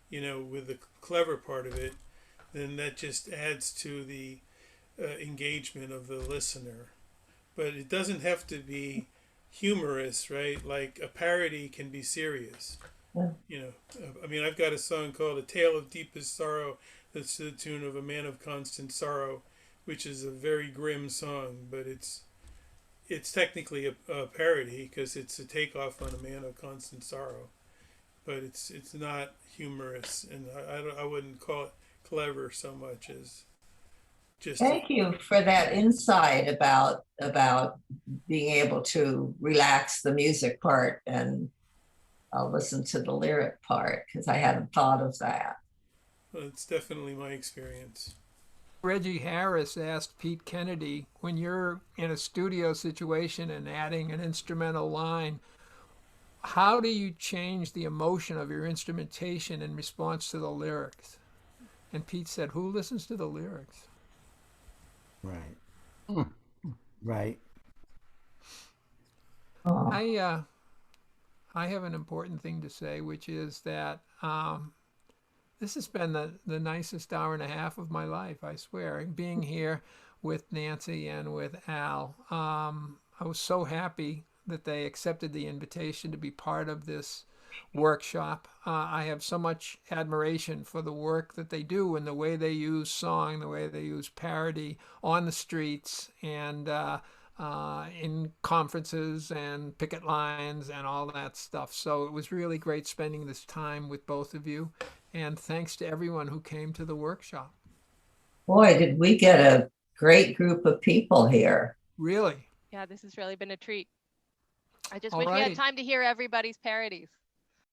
with the clever part of it, then that just adds to the engagement of the listener. But it doesn't have to be humorous, right? Like a parody can be serious. I've got a song called "A Tale of Deepest Sorrow" that's to the tune of "A Man of Constant Sorrow," which is a very grim song, but it's technically a parody because it's a takeoff on "A Man of Constant Sorrow," but it's not humorous, and I wouldn't call it clever so much as just. Thank you for that insight about being able to relax the music part and listen to the lyric part, because I hadn't thought of that. Well, it's definitely my experience. Reggie Harris asked Pete Kennedy, when you're in a studio situation and adding an instrumental line, how do you change the emotion of your instrumentation in response to the lyrics? And Pete said, who listens to the lyrics? Right. Right. I have an important thing to say, which is that this has been the nicest hour and a half of my life, I swear. Being here with Nancy and with Al, I was so happy that they accepted the invitation to be part of this workshop. I have so much admiration for the work that they do and the way they use song, the way they use parody on the streets and in conferences and picket lines and all that stuff. So it was really great spending this time with both of you. And thanks to everyone who came to the workshop. Boy, did we get a great group of people here. Really? Yeah, this has really been a treat. I just All wish we right. had time to hear everybody's parodies.